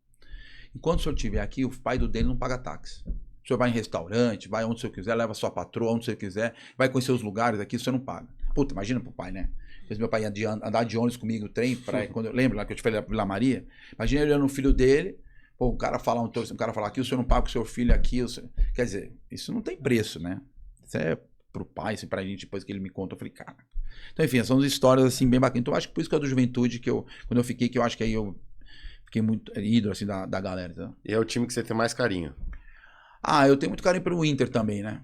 Enquanto o senhor estiver aqui, o pai dele não paga táxi. O senhor vai em restaurante, vai onde o senhor quiser, leva sua patroa onde o senhor quiser, vai conhecer os lugares aqui, o senhor não paga. Puta, imagina pro pai, né? Meu pai ia andar de ônibus comigo, o trem, lembra lá que eu te falei pra Vila Maria? Imagina ele olhando o filho dele, pô, um cara falar aqui, o senhor não paga o seu filho aqui, quer dizer, isso não tem preço, né? Isso é pro pai, assim, pra gente, depois que ele me conta, eu falei, cara. Então, enfim, são histórias, assim, bem bacanas. Então, eu acho que por isso que é do Juventude, quando eu fiquei, que eu acho que aí eu fiquei muito ídolo, assim, da galera. Tá? E é o time que você tem mais carinho? Ah, eu tenho muito carinho pelo Inter também, né?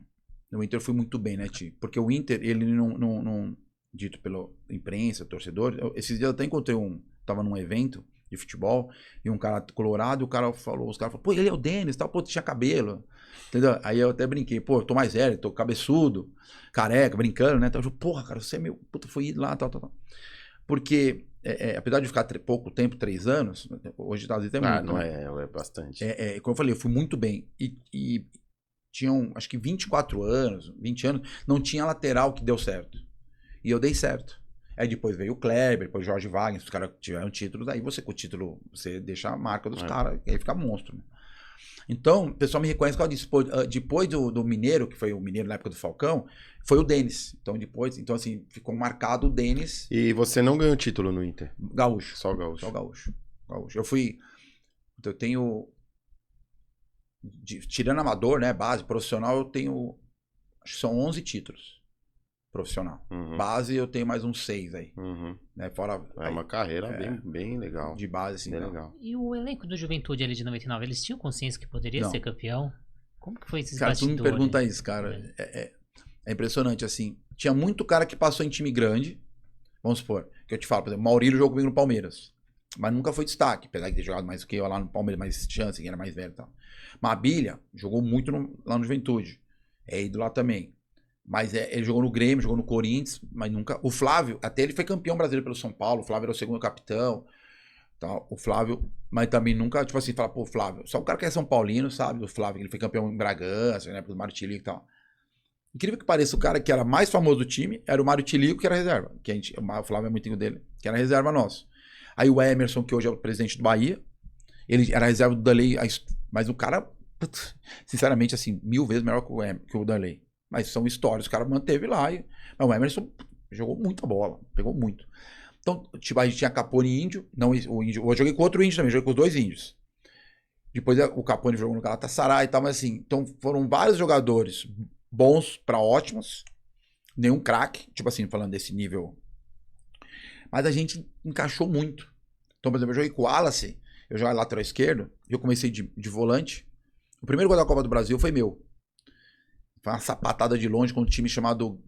O Inter foi muito bem, né, Ti? Porque o Inter, ele não dito pela imprensa, torcedor. Esses dias eu até encontrei tava num evento, de futebol, e um cara colorado, e os caras falaram, pô, ele é o Denis, tal, pô, tinha cabelo. Entendeu? Aí eu até brinquei, pô, eu tô mais velho, tô cabeçudo, careca, brincando, né? Então eu falei, porra, cara, você é meu, puta, fui ir lá, tal. Porque, apesar de ficar pouco tempo, 3 anos, hoje às vezes é muito. Não é bastante. Como eu falei, eu fui muito bem. E tinham, acho que 24 anos, 20 anos, não tinha lateral que deu certo. E eu dei certo. Aí depois veio o Kleber, depois o Jorge Wagner, os caras tiveram títulos, aí você com o título, você deixa a marca dos caras, e aí fica monstro, né? Então, o pessoal me reconhece por causa disso. Depois do Mineiro, que foi o Mineiro na época do Falcão, foi o Denis. Então assim, ficou marcado o Denis. E você não ganhou título no Inter? Gaúcho. Só o Gaúcho. Só o Gaúcho. Eu tenho, tirando amador, né, base, profissional, eu tenho, acho que são 11 títulos. Profissional. Base eu tenho mais uns 6 aí. Né? Fora, uma carreira bem legal. De base, assim. Bem legal. E o elenco do Juventude ali de 99, eles tinham consciência que poderia ser campeão? Como que foi esses cara, bastidores? Tu me pergunta isso, cara. É impressionante, assim. Tinha muito cara que passou em time grande. Vamos supor, que eu te falo, por exemplo, Maurílio jogou comigo no Palmeiras. Mas nunca foi destaque, apesar de ter jogado mais do que eu lá no Palmeiras, mais chance, que era mais velho e tal. Mabilha jogou muito lá no Juventude. É ídolo lá também. Mas ele jogou no Grêmio, jogou no Corinthians, mas nunca... O Flávio, até ele foi campeão brasileiro pelo São Paulo, o Flávio era o segundo capitão. Tal. O Flávio, mas também nunca, tipo assim, fala, pô, Flávio. Só o cara que é São Paulino, sabe, do Flávio, ele foi campeão em Bragança, na época do Mário Tilico e tal. Incrível que pareça, o cara que era mais famoso do time era o Mário Tilico, que era reserva. O Flávio é muito amigo dele, que era reserva nosso. Aí o Emerson, que hoje é o presidente do Bahia, ele era reserva do Danley, mas o cara, sinceramente, assim, 1000 vezes melhor que o Danley. Mas são histórias, o cara manteve lá. Mas o Emerson jogou muita bola, pegou muito. Então, tipo, a gente tinha Capone e Índio. Não, o Índio. Eu joguei com outro índio também, joguei com os 2 índios. Depois o Capone jogou no Galatasaray e tal, mas assim, então foram vários jogadores bons pra ótimos. Nenhum craque, tipo assim, falando desse nível. Mas a gente encaixou muito. Então, por exemplo, eu joguei com o Wallace, eu jogava lateral esquerdo, e eu comecei de volante. O primeiro gol da Copa do Brasil foi meu. Foi uma sapatada de longe com um time chamado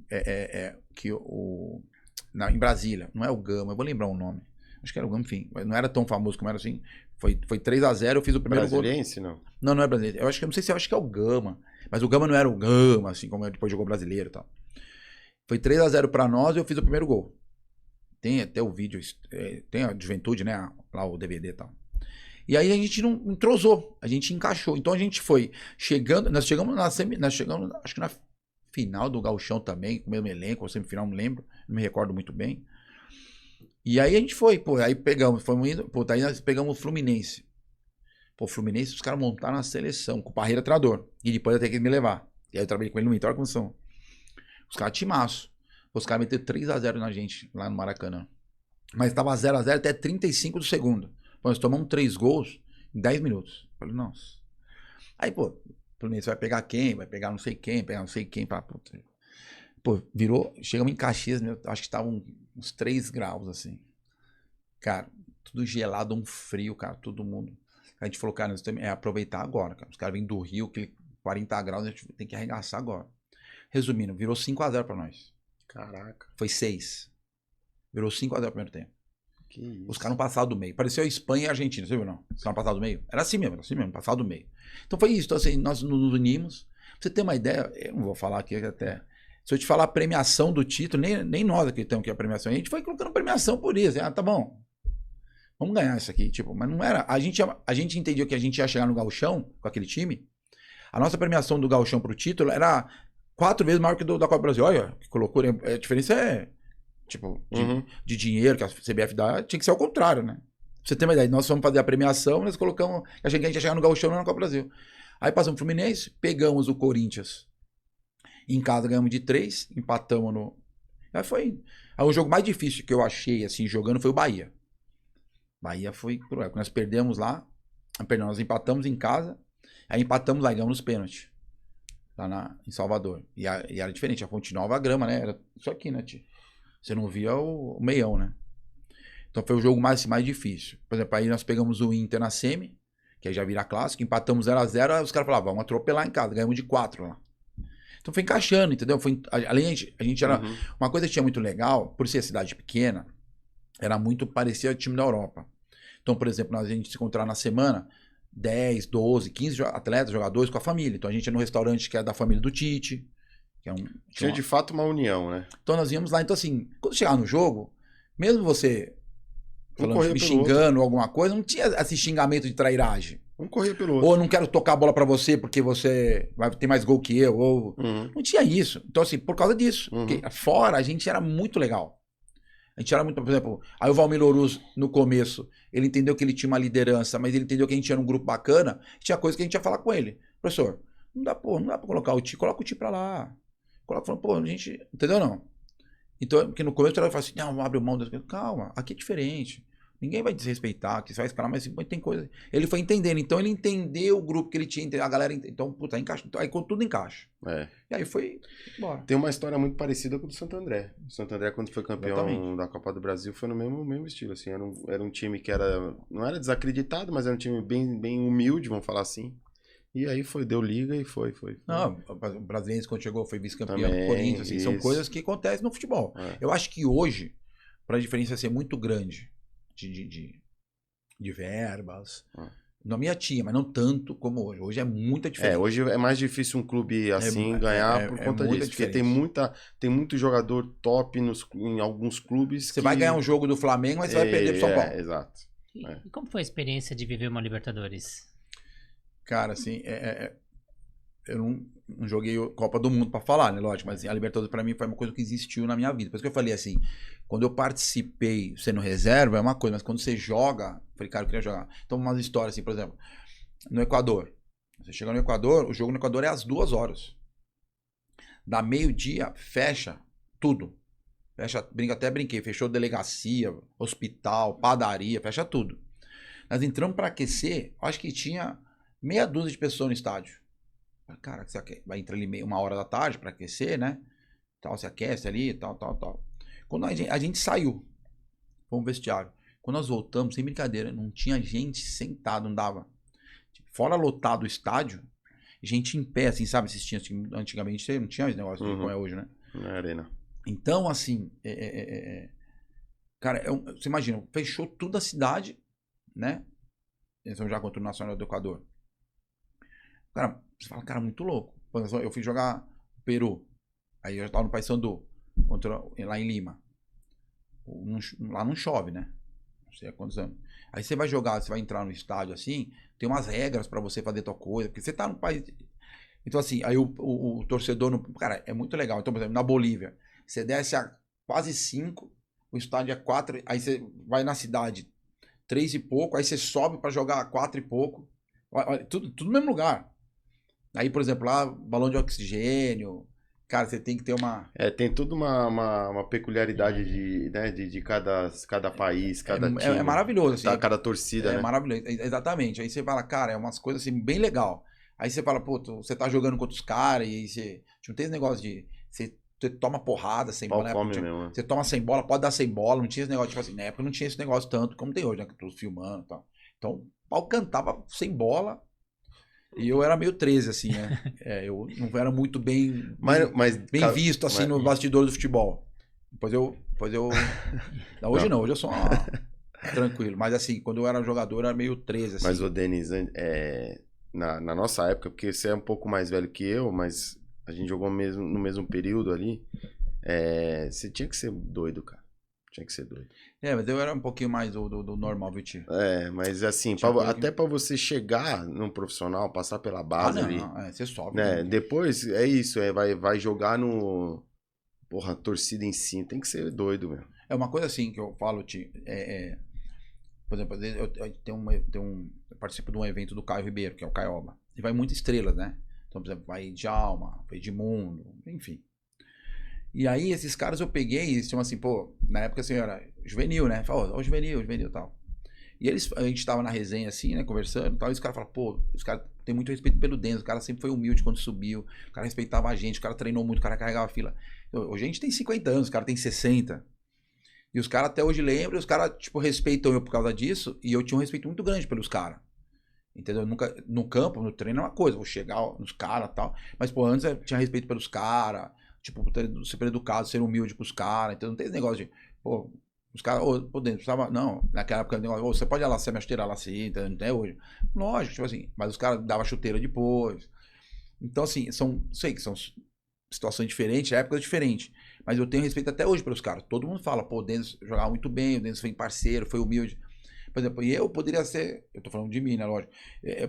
em Brasília. Não é o Gama, eu vou lembrar o nome. Acho que era o Gama, enfim. Não era tão famoso como era assim. Foi 3-0, eu fiz o primeiro gol. Brasiliense, não? Não é brasileiro. Eu não sei se é o Gama. Mas o Gama não era o Gama, assim como depois jogou brasileiro e tal. Foi 3-0 pra nós e eu fiz o primeiro gol. Tem até o vídeo, tem a Juventude, né? Lá o DVD e tal. E aí a gente não entrosou, a gente encaixou. Então a gente foi chegando, nós chegamos acho que na final do Gauchão também, com o mesmo elenco, ou semifinal, não lembro, não me recordo muito bem. E aí a gente foi, pô, aí fomos indo, pô, daí nós pegamos o Fluminense. Pô, o Fluminense, os caras montaram a seleção, com o Parreira treinador. E depois eu tenho que me levar. E aí eu trabalhei com ele no Inter, olha como são. Os caras timaço. Os caras meteram 3-0 na gente, lá no Maracanã. Mas tava 0-0 até 35 do segundo. Nós tomamos 3 gols em 10 minutos. Falei, nossa. Aí, pô, o Fluminense vai pegar quem? Vai pegar não sei quem, Pô, virou. Chegamos em Caxias, acho que estavam uns 3 graus, assim. Cara, tudo gelado, um frio, cara, todo mundo. A gente falou, cara, nós temos que aproveitar agora, cara. Os caras vêm do Rio, que 40 graus, a gente tem que arregaçar agora. Resumindo, virou 5-0 pra nós. Caraca. Foi 6. Virou 5-0 no primeiro tempo. Que isso. Os caras não passaram do meio. Pareceu a Espanha e a Argentina, você viu não? Os caras não passaram do meio. Era assim mesmo, passaram do meio. Então foi isso. Então, assim, nós nos unimos. Pra você ter uma ideia, eu não vou falar aqui até. Se eu te falar a premiação do título, nem nós aqui temos que a premiação. A gente foi colocando premiação por isso. Tá bom. Vamos ganhar isso aqui. Tipo, mas não era. A gente entendeu que a gente ia chegar no Gauchão com aquele time. A nossa premiação do Gauchão pro título era 4 vezes maior que da Copa do Brasil. Olha, que loucura. A diferença é. Tipo, de dinheiro que a CBF dá, tinha que ser ao contrário, né? Pra você ter uma ideia, nós fomos fazer a premiação, nós colocamos, achei que a gente ia chegar no Gauchão, não na Copa do Brasil. Aí passamos o Fluminense, pegamos o Corinthians em casa, ganhamos de 3, empatamos no... Aí foi... Aí o jogo mais difícil que eu achei, assim, jogando foi o Bahia. Bahia foi cruel, nós perdemos lá, nós empatamos em casa, aí empatamos lá e ganhamos nos pênaltis, lá em Salvador. E era diferente, a Fonte Nova, a grama, né? Era isso aqui, né, tio? Você não via o meião, né? Então foi o jogo mais difícil. Por exemplo, aí nós pegamos o Inter na semi, que aí já vira clássico, empatamos 0-0, aí os caras falavam, vamos atropelar em casa, ganhamos de 4 lá. Então foi encaixando, entendeu? Além a gente era... Uma coisa que tinha muito legal, por ser cidade pequena, era muito parecia o time da Europa. Então, por exemplo, a gente se encontrar na semana 10, 12, 15 atletas, jogadores com a família. Então a gente ia no restaurante que é da família do Tite. Que é Tinha de fato uma união, né? Então nós íamos lá. Então assim, quando chegava no jogo, mesmo você falando, me xingando ou alguma coisa, não tinha esse xingamento de trairagem. Um corria pelo outro. Ou não quero tocar a bola pra você porque você vai ter mais gol que eu. Ou... Não tinha isso. Então assim, por causa disso. Porque fora a gente era muito legal. A gente era muito, por exemplo, aí o Valmir Louruz, no começo, ele entendeu que ele tinha uma liderança, mas ele entendeu que a gente era um grupo bacana, tinha coisa que a gente ia falar com ele. Professor, não dá pra colocar o Ti, coloca o Ti pra lá. Falando, pô, a gente, entendeu não? Então, porque no começo ele fala assim, não, abre mão das coisas. Calma, aqui é diferente. Ninguém vai desrespeitar, que você vai esperar, mas tem coisa. Ele foi entendendo, então ele entendeu o grupo que ele tinha, a galera, então, puta, encaixa, aí tudo encaixa. E aí foi embora. Tem uma história muito parecida com o do Santo André. O Santo André, quando foi campeão da Copa do Brasil, foi no mesmo estilo, assim, era um time que não era desacreditado, mas era um time bem humilde, vamos falar assim. E aí deu liga e foi. Não, o Brasiliense quando chegou foi vice-campeão do Corinthians, assim, são coisas que acontecem no futebol. Eu acho que hoje, para a diferença ser muito grande de verbas, na minha tinha, mas não tanto como hoje. Hoje é muita diferença. Hoje é mais difícil um clube assim ganhar por conta disso, porque tem muito jogador top em alguns clubes. Você vai ganhar um jogo do Flamengo, mas você vai perder pro São Paulo. Exato. E como foi a experiência de viver uma Libertadores? Cara, assim, eu não joguei Copa do Mundo pra falar, né? Lógico, mas assim, a Libertadores pra mim foi uma coisa que existiu na minha vida. Por isso que eu falei assim, quando eu participei sendo reserva é uma coisa, mas quando você joga, eu falei, cara, eu queria jogar. Então, umas histórias assim, por exemplo, no Equador. Você chega no Equador, o jogo no Equador é às 2 horas. Da meio-dia, fecha tudo. Até brinquei, fechou delegacia, hospital, padaria, fecha tudo. Nós entramos pra aquecer, acho que tinha meia dúzia de pessoas no estádio. Cara, você vai entrar ali 1h da tarde pra aquecer, né? Tal, você aquece ali, tal. Quando a gente saiu, fomos no vestiário. Quando nós voltamos, sem brincadeira, não tinha gente sentada, não dava. Fora lotado o estádio, gente em pé, assim, sabe? Assistindo, assim, antigamente não tinha esse negócio como é hoje, né? Na arena. Então, assim, cara, você imagina, fechou toda a cidade, né? Eles vão já contra o Nacional do Equador. Cara, você fala, cara, muito louco. Eu fui jogar no Peru. Aí eu já tava no Paysandu, lá em Lima. Lá não chove, né? Não sei há quantos anos. Aí você vai jogar, você vai entrar no estádio assim, tem umas regras pra você fazer tal coisa, porque você tá no país. Então, assim, aí o torcedor. Cara, é muito legal. Então, por exemplo, na Bolívia, você desce a quase 5, o estádio é 4, aí você vai na cidade 3 e pouco, aí você sobe pra jogar a 4 e pouco. Tudo no mesmo lugar. Aí, por exemplo, lá, balão de oxigênio. Cara, você tem que ter uma... tem toda uma peculiaridade de cada país, cada time. É maravilhoso, assim. Cada torcida, né? É maravilhoso, exatamente. Aí você fala, cara, é umas coisas assim, bem legal. Aí você fala, pô, você tá jogando contra os caras e aí você... Não tem esse negócio de... Você toma porrada sem bola. Você toma sem bola, pode dar sem bola. Não tinha esse negócio, tipo assim, na época não tinha esse negócio tanto como tem hoje, né? Que eu tô filmando e tal. Então, o pau cantava sem bola. E eu era meio 13, assim, né? Eu não era muito bem visto, assim, no bastidor do futebol. Depois eu... Hoje não, hoje eu sou tranquilo. Mas, assim, quando eu era jogador, eu era meio 13, assim. Mas, ô Denis, na nossa época, porque você é um pouco mais velho que eu, mas a gente jogou no mesmo período ali, você tinha que ser doido, cara. Tinha que ser doido. Mas eu era um pouquinho mais do normal, viu, tio? Mas assim, até pra você chegar num profissional, passar pela base ali. Você sobe. Né? Depois, é isso, vai jogar no... Porra, torcida em si, tem que ser doido, meu. É uma coisa assim que eu falo, tio, por exemplo, eu participo de um evento do Caio Ribeiro, que é o Caioba. E vai muitas estrelas, né? Então, por exemplo, vai Djalma, vai Edmundo, enfim. E aí, esses caras eu peguei e eles tinham assim, pô, na época assim, era juvenil, né? Falou, juvenil e tal. E a gente tava na resenha assim, né, conversando e tal, e os caras falaram, pô, os caras têm muito respeito pelo Denis, o cara sempre foi humilde quando subiu, o cara respeitava a gente, o cara treinou muito, o cara carregava a fila. Hoje a gente tem 50 anos, o cara tem 60. E os caras até hoje lembram, os caras, tipo, respeitam eu por causa disso, e eu tinha um respeito muito grande pelos caras. Entendeu? Nunca, no campo, no treino é uma coisa, vou chegar nos caras e tal, mas, pô, antes eu tinha respeito pelos caras, tipo, ser educado, ser humilde com os caras, então não tem esse negócio de, pô, Os caras, pô, Denis, precisava, não, naquela época, você pode alaciar minha chuteira, alacia, até hoje. Lógico, tipo assim, mas os caras davam chuteira depois. Então, assim, sei que são situações diferentes, épocas diferentes. Mas eu tenho respeito até hoje pelos caras. Todo mundo fala, pô, o Denis jogava muito bem, o Denis foi parceiro, foi humilde. Por exemplo, e eu poderia ser, eu tô falando de mim, né, lógico,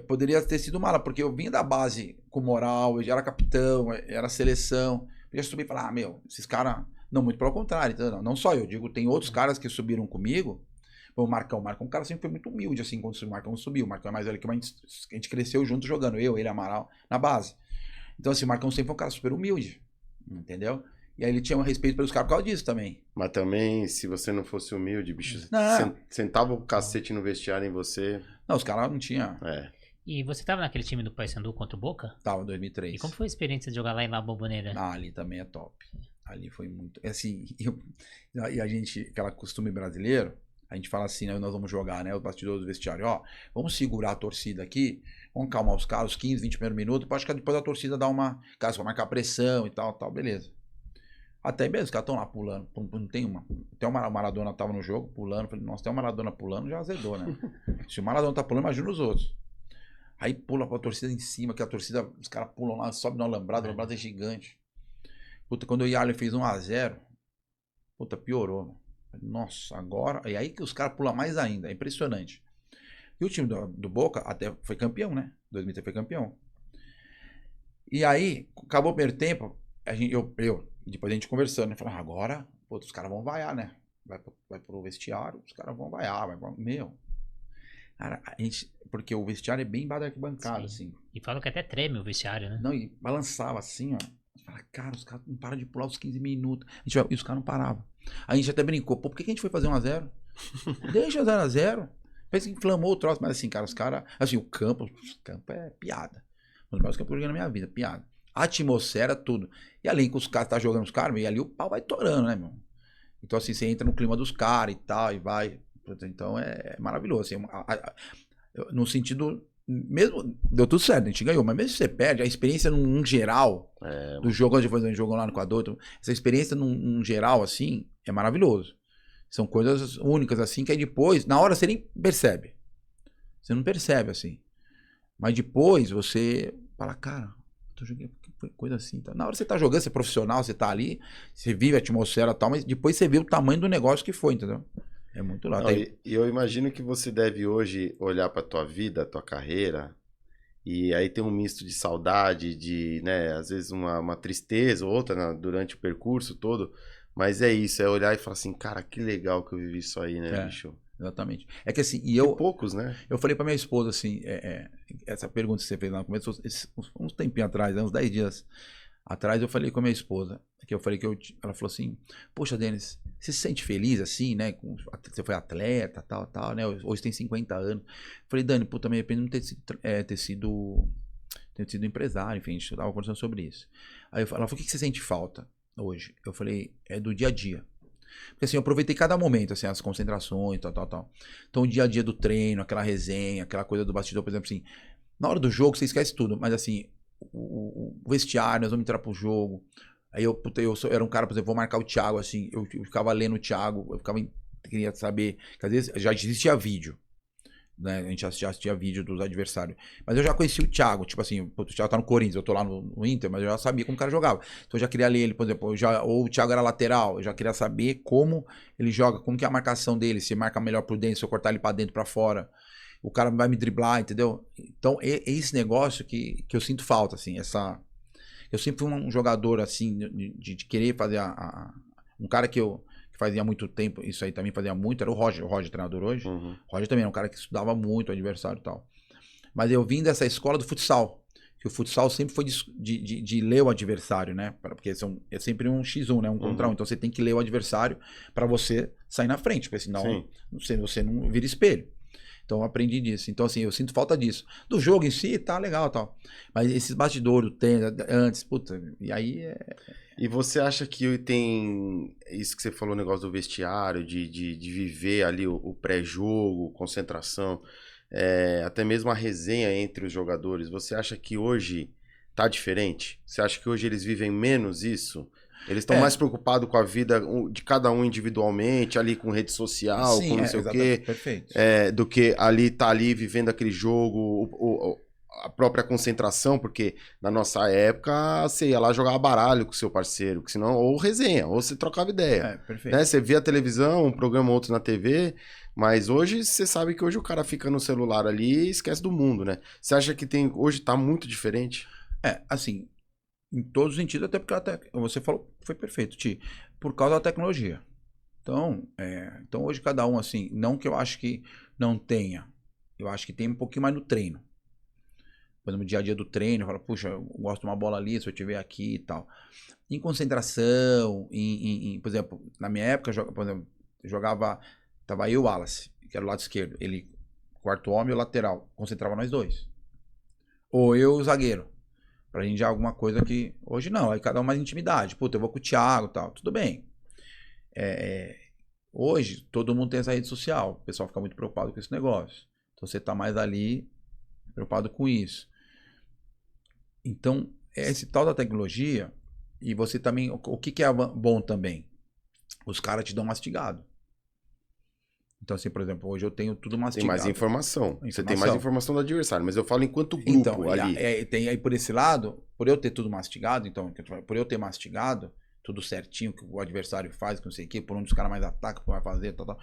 poderia ter sido mala, porque eu vinha da base com moral, eu já era capitão, era seleção, eu já subi e falar, esses caras, não, muito pelo contrário, então, não só eu, digo, tem outros caras que subiram comigo, o Marcão, um cara sempre foi muito humilde, assim, quando o Marcão subiu, o Marcão é mais velho que a gente cresceu junto jogando, ele, Amaral, na base. Então, assim, o Marcão sempre foi um cara super humilde, entendeu? E aí ele tinha um respeito pelos caras por causa disso também. Mas também, se você não fosse humilde, bicho, Não. sentava o cacete no vestiário em você. Não, os caras não tinham. É. E você tava naquele time do Paysandu contra o Boca? Tava, 2003. E como foi a experiência de jogar lá em La Bombonera? Ah, ali também é top. Ali foi muito... Assim, e a gente, aquela costume brasileiro, a gente fala assim, né, nós vamos jogar, né, os bastidores do vestiário, ó, vamos segurar a torcida aqui, vamos calmar os caras, 15, 20 primeiros minutos, acho que depois a torcida dá uma... Caso vai marcar pressão e tal, beleza. Até mesmo, os caras estão lá pulando. Não tem uma. Até o Maradona tava no jogo pulando. Falei, nossa, até o Maradona pulando já azedou, né? Se o Maradona tá pulando, imagina os outros. Aí pula pra torcida em cima, que a torcida, os caras pulam lá, sobe no alambrado, o alambrado é gigante. Puta, quando o Yarley fez 1-0, puta, piorou, mano. Nossa, agora. E aí que os caras pulam mais ainda, é impressionante. E o time do Boca até foi campeão, né? 2003 foi campeão. E aí, acabou o primeiro tempo, depois a gente conversando, né? Falando, agora, pô, os caras vão vaiar, né? Vai pro vestiário, os caras vão vaiar, Cara, porque o vestiário é bem embaixo da arquibancada, assim. E falam que até treme o vestiário, né? Não, e balançava assim, ó. Você fala, cara, os caras não param de pular os 15 minutos. E os caras não paravam. A gente até brincou, pô, por que a gente foi fazer 1-0? Deixa 0-0. Parece que inflamou o troço, mas assim, cara, os caras. Assim, o campo é piada. Um dos maiores campos que eu joguei na minha vida, piada. A atmosfera, tudo. E além que os caras tá jogando os caras, e ali o pau vai torando, né, meu? Então, assim, você entra no clima dos caras e tal, e vai. Então é maravilhoso. Assim, no sentido. Mesmo. Deu tudo certo, a gente ganhou, mas mesmo se você perde, a experiência num geral do jogo, onde depois a gente jogou lá no Equador, essa experiência num geral, assim, é maravilhoso. São coisas únicas, assim, que aí depois, na hora você nem percebe. Você não percebe, assim. Mas depois você fala, cara, tô jogando coisa assim. Tá. Na hora que você tá jogando, você é profissional, você tá ali, você vive a atmosfera e tal, mas depois você vê o tamanho do negócio que foi, entendeu? É muito lá. E eu imagino que você deve hoje olhar pra tua vida, tua carreira, e aí tem um misto de saudade, de, né, às vezes uma tristeza ou outra, né, durante o percurso todo, mas é isso, é olhar e falar assim, cara, que legal que eu vivi isso aí, né, bicho? Exatamente. É que assim, poucos, né? Eu falei pra minha esposa assim, essa pergunta que você fez lá no começo, uns tempinhos atrás, uns 10 dias atrás, eu falei com a minha esposa, ela falou assim, poxa, Denis, você se sente feliz assim, né? Você foi atleta, tal, né? Hoje tem 50 anos. Eu falei, Dani, puta, me arrependo de ter sido empresário, enfim, a gente tava conversando sobre isso. Aí ela falou, o que você sente falta hoje? Eu falei, é do dia a dia. Porque assim, eu aproveitei cada momento, assim, as concentrações, tal. Então o dia a dia do treino, aquela resenha, aquela coisa do bastidor, por exemplo, assim, na hora do jogo você esquece tudo, mas assim, o vestiário, nós vamos entrar pro jogo. Aí eu era um cara, por exemplo, vou marcar o Thiago, assim, eu ficava lendo o Thiago, queria saber, que às vezes já existia vídeo, né? A gente já assistia vídeo dos adversários. Mas eu já conhecia o Thiago, tipo assim, o Thiago tá no Corinthians, eu tô lá no Inter, mas eu já sabia como o cara jogava. Então eu já queria ler ele, por exemplo, ou o Thiago era lateral, eu já queria saber como ele joga, como que é a marcação dele, se marca melhor por dentro, se eu cortar ele pra dentro, pra fora. O cara vai me driblar, entendeu? Então é esse negócio que eu sinto falta, assim, eu sempre fui um jogador, assim, de querer fazer um cara que fazia muito tempo, isso aí também fazia muito, era o Roger treinador hoje. Uhum. O Roger também era um cara que estudava muito o adversário e tal. Mas eu vim dessa escola do futsal, que o futsal sempre foi de ler o adversário, né? Porque é sempre um X1, né? Um contra um. Então você tem que ler o adversário para você sair na frente, porque senão você não vira espelho. Então eu aprendi disso. Então, assim, eu sinto falta disso. Do jogo em si, tá legal e tal. Mas esses bastidores, antes, puta, e aí E você acha que tem isso que você falou, o negócio do vestiário, de viver ali o pré-jogo, concentração, até mesmo a resenha entre os jogadores, você acha que hoje tá diferente? Você acha que hoje eles vivem menos isso? Eles estão mais preocupados com a vida de cada um individualmente, ali com rede social, Sim, com não sei o quê, perfeito. do que ali tá ali vivendo aquele jogo, a própria concentração, porque na nossa época você ia lá jogar baralho com o seu parceiro, que senão, ou resenha, ou você trocava ideia. Perfeito. Né? Você via a televisão, um programa ou outro na TV, mas hoje você sabe que hoje o cara fica no celular ali e esquece do mundo, né? Você acha que hoje tá muito diferente? Assim, em todos os sentidos, até porque você falou, foi perfeito, Ti, por causa da tecnologia. Então hoje cada um, assim, não que eu acho que não tenha, eu acho que tem um pouquinho mais no treino. Por exemplo, no dia a dia do treino, eu falo, puxa, eu gosto de uma bola ali, se eu estiver aqui e tal. Em concentração, por exemplo, na minha época, por exemplo, jogava, tava eu e o Wallace, que era o lado esquerdo, ele, quarto homem e o lateral, concentrava nós dois. Ou eu e o zagueiro, pra gente já alguma coisa que, hoje não, aí cada um mais intimidade, puta, eu vou com o Thiago e tal, tudo bem. Hoje, todo mundo tem essa rede social, o pessoal fica muito preocupado com esse negócio. Então você tá mais ali, preocupado com isso. Então, esse tal da tecnologia, e você também, o que é bom também? Os caras te dão mastigado. Então, assim, por exemplo, hoje eu tenho tudo mastigado. Tem mais informação. Você tem mais informação do adversário, mas eu falo enquanto grupo então, ali. Tem aí por esse lado, por eu ter tudo mastigado, então, por eu ter mastigado, tudo certinho, que o adversário faz, que não sei o quê, por onde os caras mais atacam, por onde vai fazer, tal.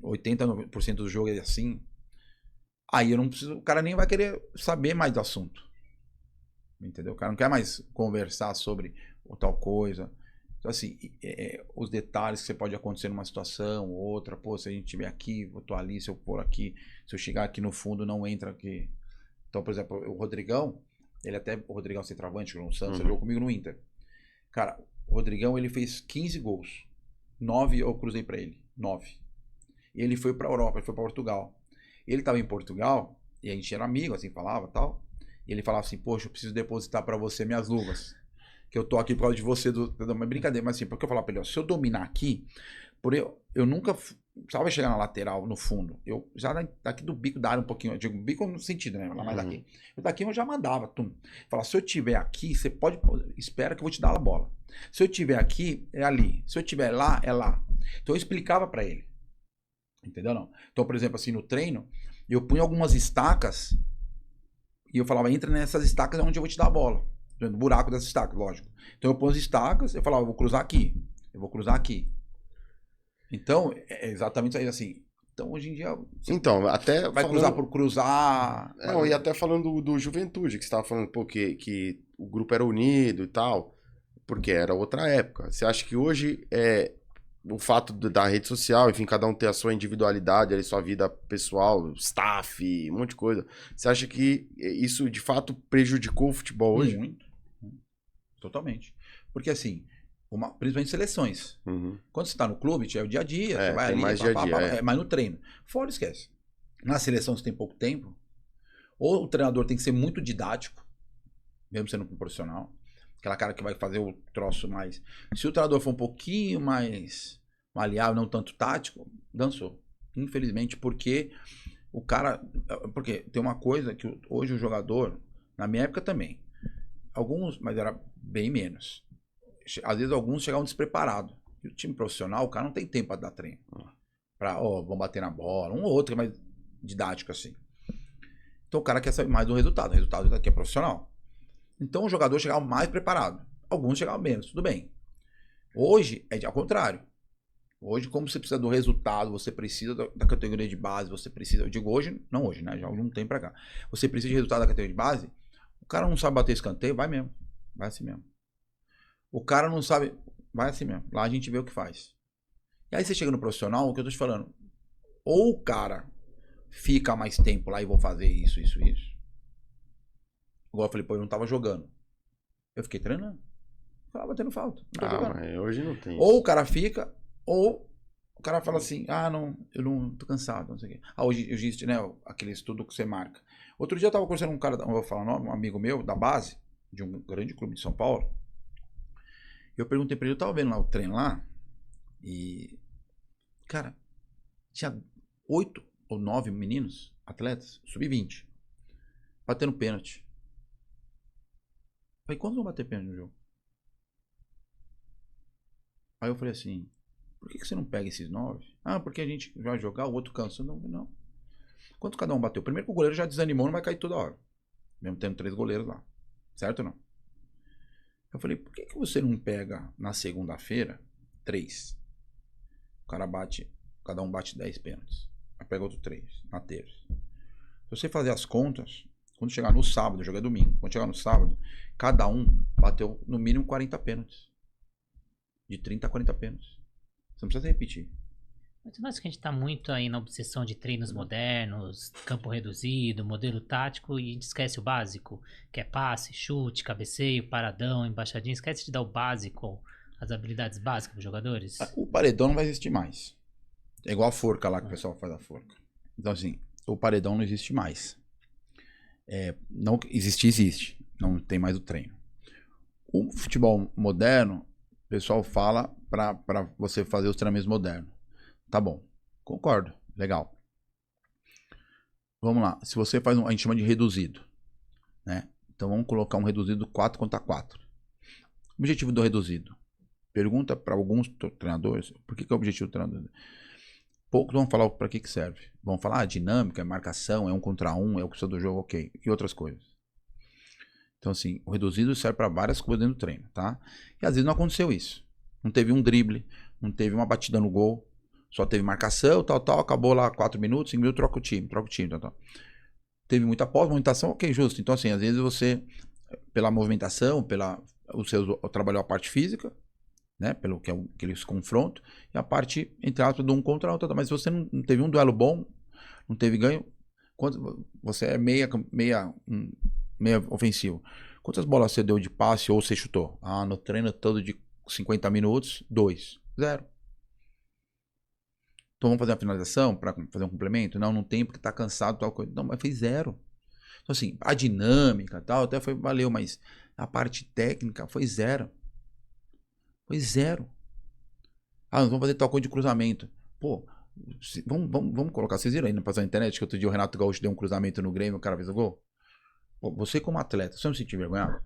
80% do jogo é assim. Aí eu não preciso, o cara nem vai querer saber mais do assunto. Entendeu? O cara não quer mais conversar sobre tal coisa. Então, assim, os detalhes que você pode acontecer numa situação ou outra. Pô, se a gente estiver aqui, eu tô ali, se eu for aqui, se eu chegar aqui no fundo, não entra aqui. Então, por exemplo, o Rodrigão, o Rodrigão Centroavante, jogou no Santos, ele jogou comigo no Inter. Cara, o Rodrigão, ele fez 15 gols. 9 eu cruzei pra ele. 9. E ele foi pra Europa, ele foi pra Portugal. Ele tava em Portugal, e a gente era amigo, assim, falava e tal. E ele falava assim, poxa, eu preciso depositar pra você minhas luvas. Que eu tô aqui por causa de você, uma brincadeira, mas assim, porque eu falava pra ele, ó, se eu dominar aqui, eu nunca precisava chegar na lateral, no fundo. Eu já daqui do bico da área um pouquinho, eu digo bico no sentido, né? Lá mais daqui. Daqui eu já mandava, Falava, se eu tiver aqui, você pode, espera que eu vou te dar a bola. Se eu tiver aqui, é ali. Se eu tiver lá, é lá. Então eu explicava pra ele. Entendeu não? Então, por exemplo, assim, no treino, eu punha algumas estacas e eu falava, entra nessas estacas onde eu vou te dar a bola. No buraco dessas estacas, lógico. Então eu pus as estacas, eu falava, eu vou cruzar aqui. Eu vou cruzar aqui. Então, é exatamente isso aí, assim. Então, hoje em dia... Então, até vai cruzar por cruzar... Não, e até falando do Juventude, que você estava falando, pô, que o grupo era unido e tal, porque era outra época. Você acha que hoje o fato da rede social, enfim, cada um ter a sua individualidade, a sua vida pessoal, staff, um monte de coisa. Você acha que isso, de fato, prejudicou o futebol hoje? Muito. Totalmente. Porque, assim, principalmente seleções. Quando você tá no clube, é o dia a dia, você vai ali, mais dia a dia, mas no treino. Fora, esquece. Na seleção você tem pouco tempo, ou o treinador tem que ser muito didático, mesmo sendo um profissional. Aquela cara que vai fazer o troço mais... Se o treinador for um pouquinho mais maleável, não tanto tático, dançou. Infelizmente, porque o cara... Porque tem uma coisa que hoje o jogador, na minha época também, alguns, mas era bem menos. Às vezes alguns chegavam despreparados. E o time profissional, o cara não tem tempo para dar treino. Vamos bater na bola. Um ou outro que é mais didático assim. Então o cara quer saber mais do resultado. O resultado daqui é profissional. Então o jogador chegava mais preparado. Alguns chegavam menos, tudo bem. Hoje é ao contrário. Hoje, como você precisa do resultado, você precisa da categoria de base, você precisa... Eu digo hoje, não hoje, né? Já há algum tempo pra cá. Você precisa de resultado da categoria de base. O cara não sabe bater escanteio, vai mesmo. Vai assim mesmo. O cara não sabe, vai assim mesmo. Lá a gente vê o que faz. E aí você chega no profissional, o que eu tô te falando. Ou o cara fica mais tempo lá e vou fazer isso. Igual eu falei, pô, eu não tava jogando. Eu fiquei treinando. Tava batendo falta. Mas hoje não tem ou isso. O cara fica, ou o cara fala assim, não, eu não tô cansado, não sei o quê. Hoje existe, né, aquele estudo que você marca. Outro dia eu tava conversando com um cara, não vou falar nome, um amigo meu, da base, de um grande clube de São Paulo. Eu perguntei pra ele, eu tava vendo lá o treino lá, e, cara, tinha 8 ou 9 meninos, atletas, sub-20, batendo pênalti. Falei, quando vão bater pênalti no jogo? Aí eu falei assim, por que você não pega esses 9? Ah, porque a gente vai jogar, o outro cansa. Não. Quanto cada um bateu? Primeiro que o goleiro já desanimou, não vai cair toda hora. Mesmo tendo 3 goleiros lá. Certo ou não? Eu falei, por que você não pega na segunda-feira 3? O cara bate, cada um bate 10 pênaltis. Aí pega outro 3 na terça. Se você fazer as contas, quando chegar no sábado, o jogo é domingo, quando chegar no sábado, cada um bateu no mínimo 40 pênaltis. De 30 a 40 pênaltis. Você não precisa repetir. Mas eu acho que a gente tá muito aí na obsessão de treinos modernos, campo reduzido, modelo tático, e a gente esquece o básico, que é passe, chute, cabeceio, paradão, embaixadinha. Esquece de dar o básico, as habilidades básicas dos jogadores. O paredão não vai existir mais. É igual a forca lá que o pessoal faz a forca. Então assim, o paredão não existe mais. Não existe. Não tem mais o treino. O futebol moderno, o pessoal fala para você fazer os treinamentos modernos. Tá bom, concordo, legal. Vamos lá, se você faz a gente chama de reduzido, né? Então vamos colocar um reduzido 4 contra 4. Objetivo do reduzido. Pergunta para alguns treinadores, por que é o objetivo do treinador? Poucos vão falar para que serve. Vão falar, dinâmica, é marcação, é 1 contra 1, é o que do jogo, ok. E outras coisas. Então assim, o reduzido serve para várias coisas dentro do treino, tá? E às vezes não aconteceu isso. Não teve um drible, não teve uma batida no gol. Só teve marcação, tal, acabou lá 4 minutos, 5 minutos, troca o time, tal. Teve muita pós-movimentação, ok, justo. Então, assim, às vezes você, pela movimentação, trabalhou a parte física, né, pelo que é aqueles confrontos, e a parte, entre aspas, do 1 contra 1, mas se você não teve um duelo bom, não teve ganho, você é meia ofensivo. Quantas bolas você deu de passe ou você chutou? Ah, no treino todo de 50 minutos, 2, 0. Então vamos fazer uma finalização para fazer um complemento? Não tem porque tá cansado, tal coisa. Não, mas fez 0. Então assim, a dinâmica tal, até valeu, mas a parte técnica foi 0. Foi 0. Ah, nós vamos fazer tal coisa de cruzamento. Pô, vamos colocar, vocês viram aí na internet que outro dia o Renato Gaúcho deu um cruzamento no Grêmio, o cara fez o gol? Pô, você como atleta, você não se sentiu envergonhado?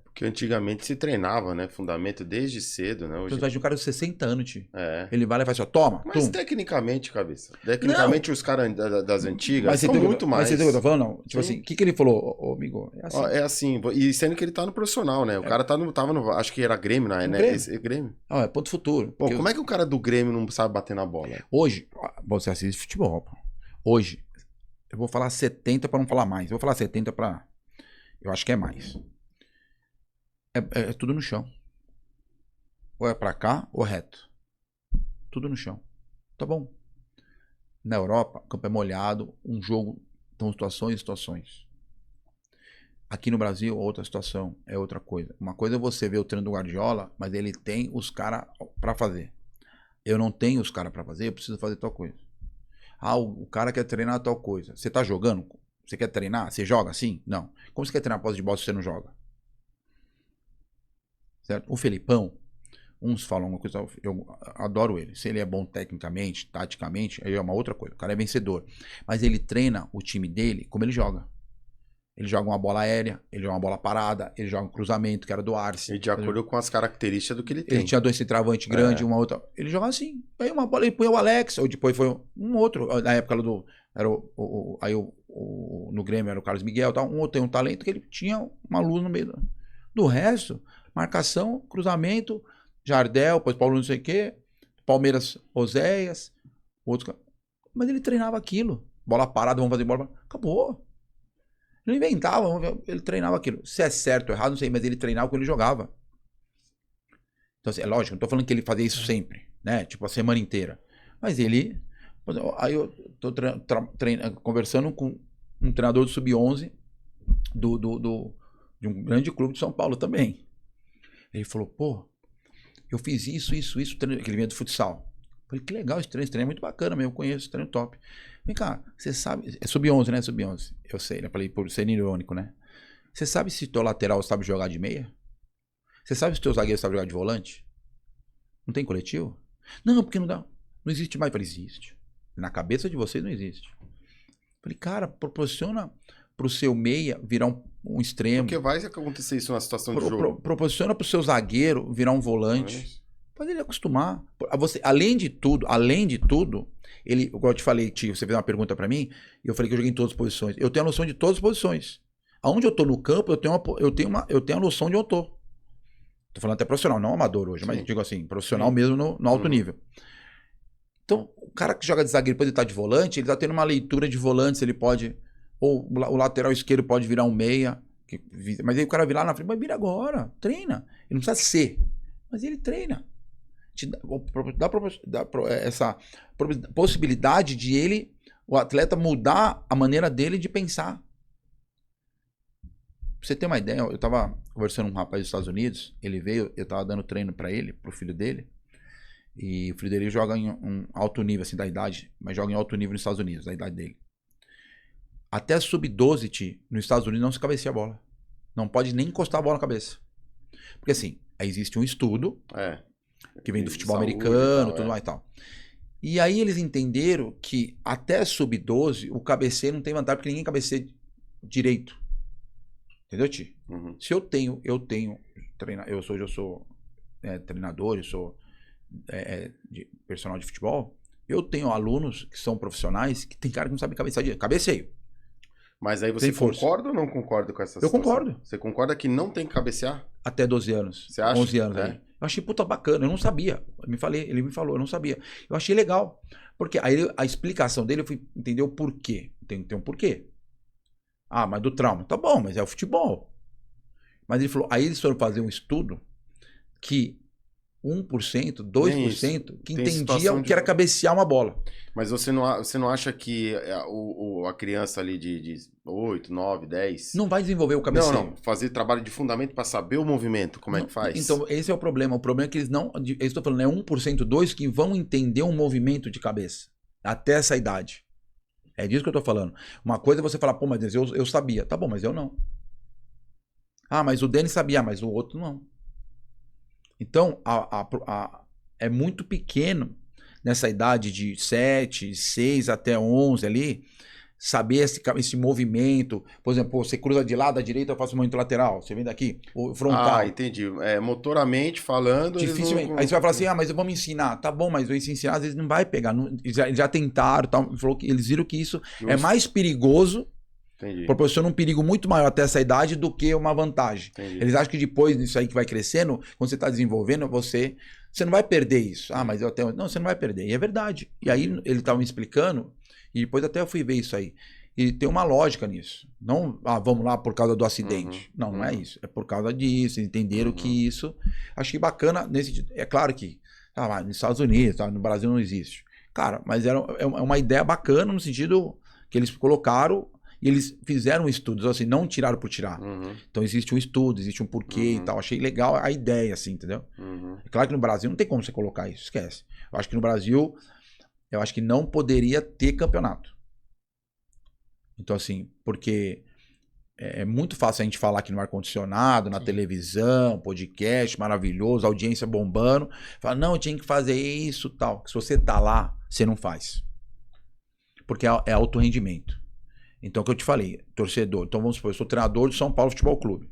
Porque antigamente se treinava, né? Fundamento desde cedo, né? Hoje... Então, um cara de 60 anos, tio. É. Ele vai lá e faz assim, ó, toma. Mas tecnicamente, cabeça. Tecnicamente, os caras das antigas são muito mais. Mas você entendeu o que eu tô falando? Não. Tipo assim, o que ele falou, ô, amigo? É assim. Ó, é assim. E sendo que ele tá no profissional, né? O cara tava no. Acho que era Grêmio, né? Grêmio. É ponto futuro. Pô, como é que o cara do Grêmio não sabe bater na bola? Hoje, você assiste futebol, pô. Hoje, eu vou falar 70 pra não falar mais. Eu vou falar 70 pra. Eu acho que é mais. É tudo no chão. Ou é pra cá ou reto. Tudo no chão. Tá bom. Na Europa, o campo é molhado, um jogo, então situações. Aqui no Brasil, outra situação, é outra coisa. Uma coisa é você ver o treino do Guardiola, mas ele tem os caras pra fazer. Eu não tenho os caras pra fazer, eu preciso fazer tal coisa. Ah, o cara quer treinar tal coisa. Você tá jogando? Você quer treinar? Você joga assim? Não. Como você quer treinar posse de bola se você não joga? Certo? O Felipão, uns falam uma coisa, eu adoro ele. Se ele é bom tecnicamente, taticamente, aí é uma outra coisa. O cara é vencedor. Mas ele treina o time dele como ele joga. Ele joga uma bola aérea, ele joga uma bola parada, ele joga um cruzamento, que era do Arce. E de acordo com as características do que ele tem. Ele tinha 2 centroavantes grandes, uma outra. Ele joga assim. Aí uma bola, ele põe o Alex, ou depois foi um outro. Na época do. Era no Grêmio era o Carlos Miguel, tal. Um outro tem um talento que ele tinha uma luz no meio. Do resto, marcação, cruzamento, Jardel, depois Paulo não sei o quê, Palmeiras, Oséias, outros. Mas ele treinava aquilo. Bola parada, vamos fazer bola. Acabou. Ele não inventava, ele treinava aquilo. Se é certo ou errado, não sei, mas ele treinava quando ele jogava. Então, assim, é lógico, não tô falando que ele fazia isso sempre, né? Tipo, a semana inteira. Mas ele... Aí eu tô conversando com um treinador do Sub-11 de um grande clube de São Paulo também. Ele falou, pô, eu fiz isso, que ele vinha do futsal. Eu falei, que legal esse treino é muito bacana mesmo, eu conheço esse treino top. Vem cá, você sabe, é Sub-11, né, Sub-11, eu sei, né, falei por ser irônico, né. Você sabe se teu lateral sabe jogar de meia? Você sabe se teu zagueiro sabe jogar de volante? Não tem coletivo? Não, porque não existe mais. Eu falei, existe. Na cabeça de vocês não existe. Eu falei, cara, proporciona pro seu meia virar um extremo. Porque vai acontecer isso na situação de jogo. Proporciona pro seu zagueiro virar um volante. Faz ele acostumar. Além de tudo, ele, igual eu te falei, tio, você fez uma pergunta pra mim, e eu falei que eu joguei em todas as posições. Eu tenho a noção de todas as posições. Aonde eu tô no campo, eu tenho a noção de onde eu tô. Tô falando até profissional, não amador hoje, mas digo assim, profissional mesmo no alto nível. Então, o cara que joga de zagueiro, depois ele tá de volante, ele tá tendo uma leitura de volantes, ele pode, ou o lateral esquerdo pode virar um meia, mas aí o cara virar na frente, mas vira agora, treina. Ele não precisa ser, mas ele treina. Dá essa possibilidade de o atleta mudar a maneira dele de pensar. Pra você ter uma ideia, eu tava conversando com um rapaz dos Estados Unidos, ele veio, eu tava dando treino pra ele, pro filho dele, e o filho dele joga em um alto nível, assim, da idade, mas joga em alto nível nos Estados Unidos, da idade dele. Até sub-12, nos Estados Unidos não se cabeceia a bola. Não pode nem encostar a bola na cabeça. Porque assim, existe um estudo que vem do futebol americano, tudo mais e tal. E aí eles entenderam que até sub-12 o cabeceio não tem vantagem porque ninguém cabeceia direito. Entendeu, Ti? Se eu tenho hoje eu sou treinador, eu sou personal de futebol, eu tenho alunos que são profissionais que tem cara que não sabe cabecear direito. Cabeceio. Mas aí você concorda ou não concorda com essa situação? Eu concordo. Você concorda que não tem que cabecear? Até 12 anos. Você acha? 11 anos aí. Eu achei puta bacana, eu não sabia. Ele me falou, eu não sabia. Eu achei legal. Porque aí a explicação dele, eu fui entender o porquê. Tem um porquê. Ah, mas do trauma. Tá bom, mas é o futebol. Mas ele falou, aí eles foram fazer um estudo que 1%, 2% que entendia o que era cabecear uma bola. Mas você não acha que a criança ali de 8, 9, 10... Não vai desenvolver o cabeceio. Não. Fazer trabalho de fundamento para saber o movimento, como é que faz. Então, esse é o problema. O problema é que eles não... Eu estou falando, é 1%, 2% que vão entender um movimento de cabeça. Até essa idade. É disso que eu estou falando. Uma coisa é você falar, pô, mas eu sabia. Tá bom, mas eu não. Ah, mas o Denis sabia, mas o outro não. Então, é muito pequeno nessa idade de 7, 6 até 11 ali, saber esse movimento. Por exemplo, você cruza de lado à direita, eu faço o movimento lateral. Você vem daqui, o frontal. Ah, entendi. Motoramente falando... Dificilmente. Aí você vai falar assim, mas eu vou me ensinar. Tá bom, mas eu se ensinar, às vezes não vai pegar. Já tentaram, tal, falou que eles viram que isso é mais perigoso. Entendi. Proporciona um perigo muito maior até essa idade do que uma vantagem. Entendi. Eles acham que depois disso aí que vai crescendo, quando você está desenvolvendo, você não vai perder isso. Ah, mas eu até... Não, você não vai perder. E é verdade. E aí ele estava me explicando, e depois até eu fui ver isso aí. E tem uma lógica nisso. Não, vamos lá por causa do acidente. Não é isso. É por causa disso. Entenderam que isso... Achei bacana nesse... É claro que nos Estados Unidos, no Brasil não existe. Cara, mas é uma ideia bacana no sentido que eles colocaram... E eles fizeram estudos, assim, não tiraram por tirar. Então existe um estudo, existe um porquê e tal. Achei legal a ideia, assim, entendeu? É claro que no Brasil não tem como você colocar isso, esquece. Eu acho que no Brasil, eu acho que não poderia ter campeonato. Então, assim, porque é muito fácil a gente falar aqui no ar-condicionado, na televisão, podcast maravilhoso, audiência bombando. Fala, não, eu tinha que fazer isso tal. Se você tá lá, você não faz. Porque é alto rendimento. Então, o que eu te falei, torcedor. Então, vamos supor, eu sou treinador do São Paulo Futebol Clube.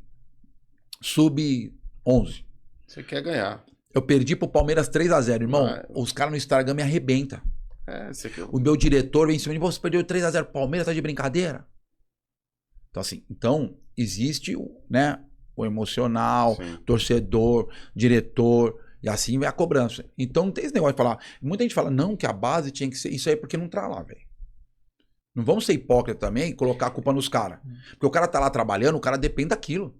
Sub-11. Você quer ganhar. Eu perdi pro Palmeiras 3-0, irmão. Os caras no Instagram me arrebentam. O meu diretor vem em cima de você, perdeu 3-0 pro Palmeiras, tá de brincadeira? Então, assim, existe, né, o emocional, torcedor, diretor, e assim vai a cobrança. Então, não tem esse negócio de falar. Muita gente fala, não, que a base tinha que ser. Isso aí porque não tá lá, velho. Não vamos ser hipócrita também e colocar a culpa nos caras. Porque o cara tá lá trabalhando, o cara depende daquilo.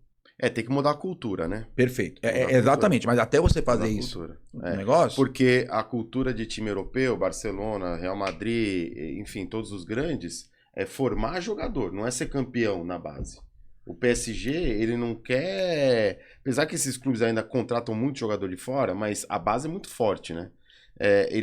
Tem que mudar a cultura, né? Perfeito. Exatamente. Mas até você fazer isso, negócio... Porque a cultura de time europeu, Barcelona, Real Madrid, enfim, todos os grandes, é formar jogador, não é ser campeão na base. O PSG, ele não quer... Apesar que esses clubes ainda contratam muito jogador de fora, mas a base é muito forte, né?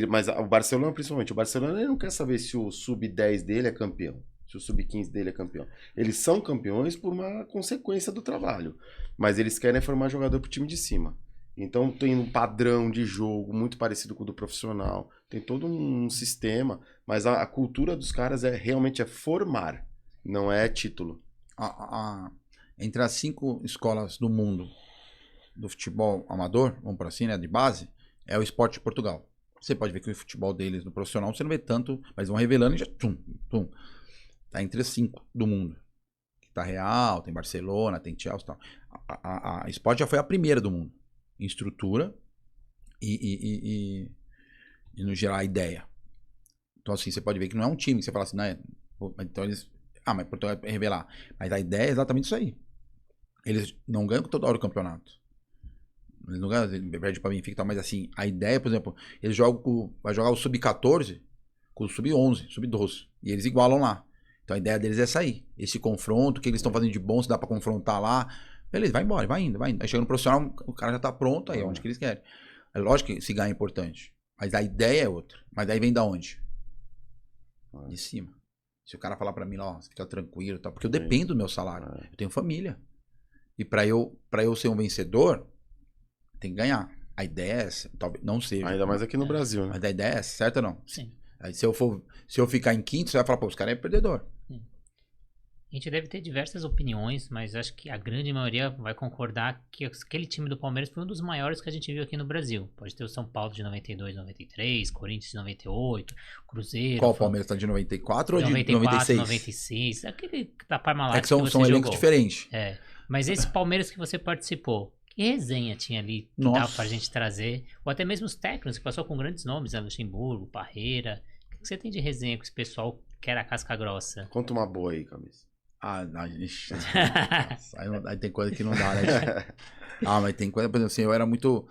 Mas o Barcelona, principalmente, o Barcelona ele não quer saber se o sub-10 dele é campeão, se o sub-15 dele é campeão. Eles são campeões por uma consequência do trabalho, mas eles querem formar jogador pro time de cima. Então tem um padrão de jogo muito parecido com o do profissional, tem todo um sistema, mas a cultura dos caras realmente é formar, não é título. Entre as 5 escolas do mundo do futebol amador, vamos por assim, né, de base, É o esporte de Portugal. Você pode ver que o futebol deles no profissional você não vê tanto, mas vão revelando e já tum. Tá entre as 5 do mundo. Tá Real, tem Barcelona, tem Chelsea e tal. A Sport já foi a primeira do mundo. Em estrutura e no geral a ideia. Então assim, você pode ver que não é um time que você fala assim, né? Então eles... mas Portugal é revelar. Mas a ideia é exatamente isso aí. Eles não ganham toda hora o campeonato. Eles não ganham, perde pra Benfica e tal, mas assim, a ideia, por exemplo, eles jogam vai jogar o Sub-14 com o Sub-11, Sub-12. E eles igualam lá. Então a ideia deles é essa aí. Esse confronto, que eles estão fazendo de bom, se dá pra confrontar lá. Beleza, vai embora, vai indo. Aí chega no profissional, o cara já tá pronto, aí é onde que eles querem. É lógico que se ganha é importante. Mas a ideia é outra. Mas daí vem da onde? De cima. Se o cara falar pra mim, ó, fica tranquilo e tal. Porque eu dependo do meu salário. Eu tenho família. E pra eu ser um vencedor, tem que ganhar. A ideia é essa. Talvez não seja. Ainda mais aqui no Brasil, né? Mas a ideia é essa, certo ou não? Sim. Aí se eu ficar em quinto, você vai falar, pô, os caras é perdedor. Sim. A gente deve ter diversas opiniões, mas acho que a grande maioria vai concordar que aquele time do Palmeiras foi um dos maiores que a gente viu aqui no Brasil. Pode ter o São Paulo de 92, 93, Corinthians de 98, Cruzeiro... Qual o Palmeiras tá de 94 ou de 94, 96? 96, aquele da Parmalat que são você elencos jogou. diferentes. É, mas esse Palmeiras que você participou, que resenha tinha ali que Nossa. dava pra gente trazer? Ou até mesmo os técnicos, que passou com grandes nomes, né? Luxemburgo, Parreira. O que você tem de resenha com esse pessoal que era casca grossa? Conta uma boa aí, Cabeça. Ixi. Nossa, aí tem coisa que não dá, né? Mas tem coisa, por exemplo, assim, eu era muito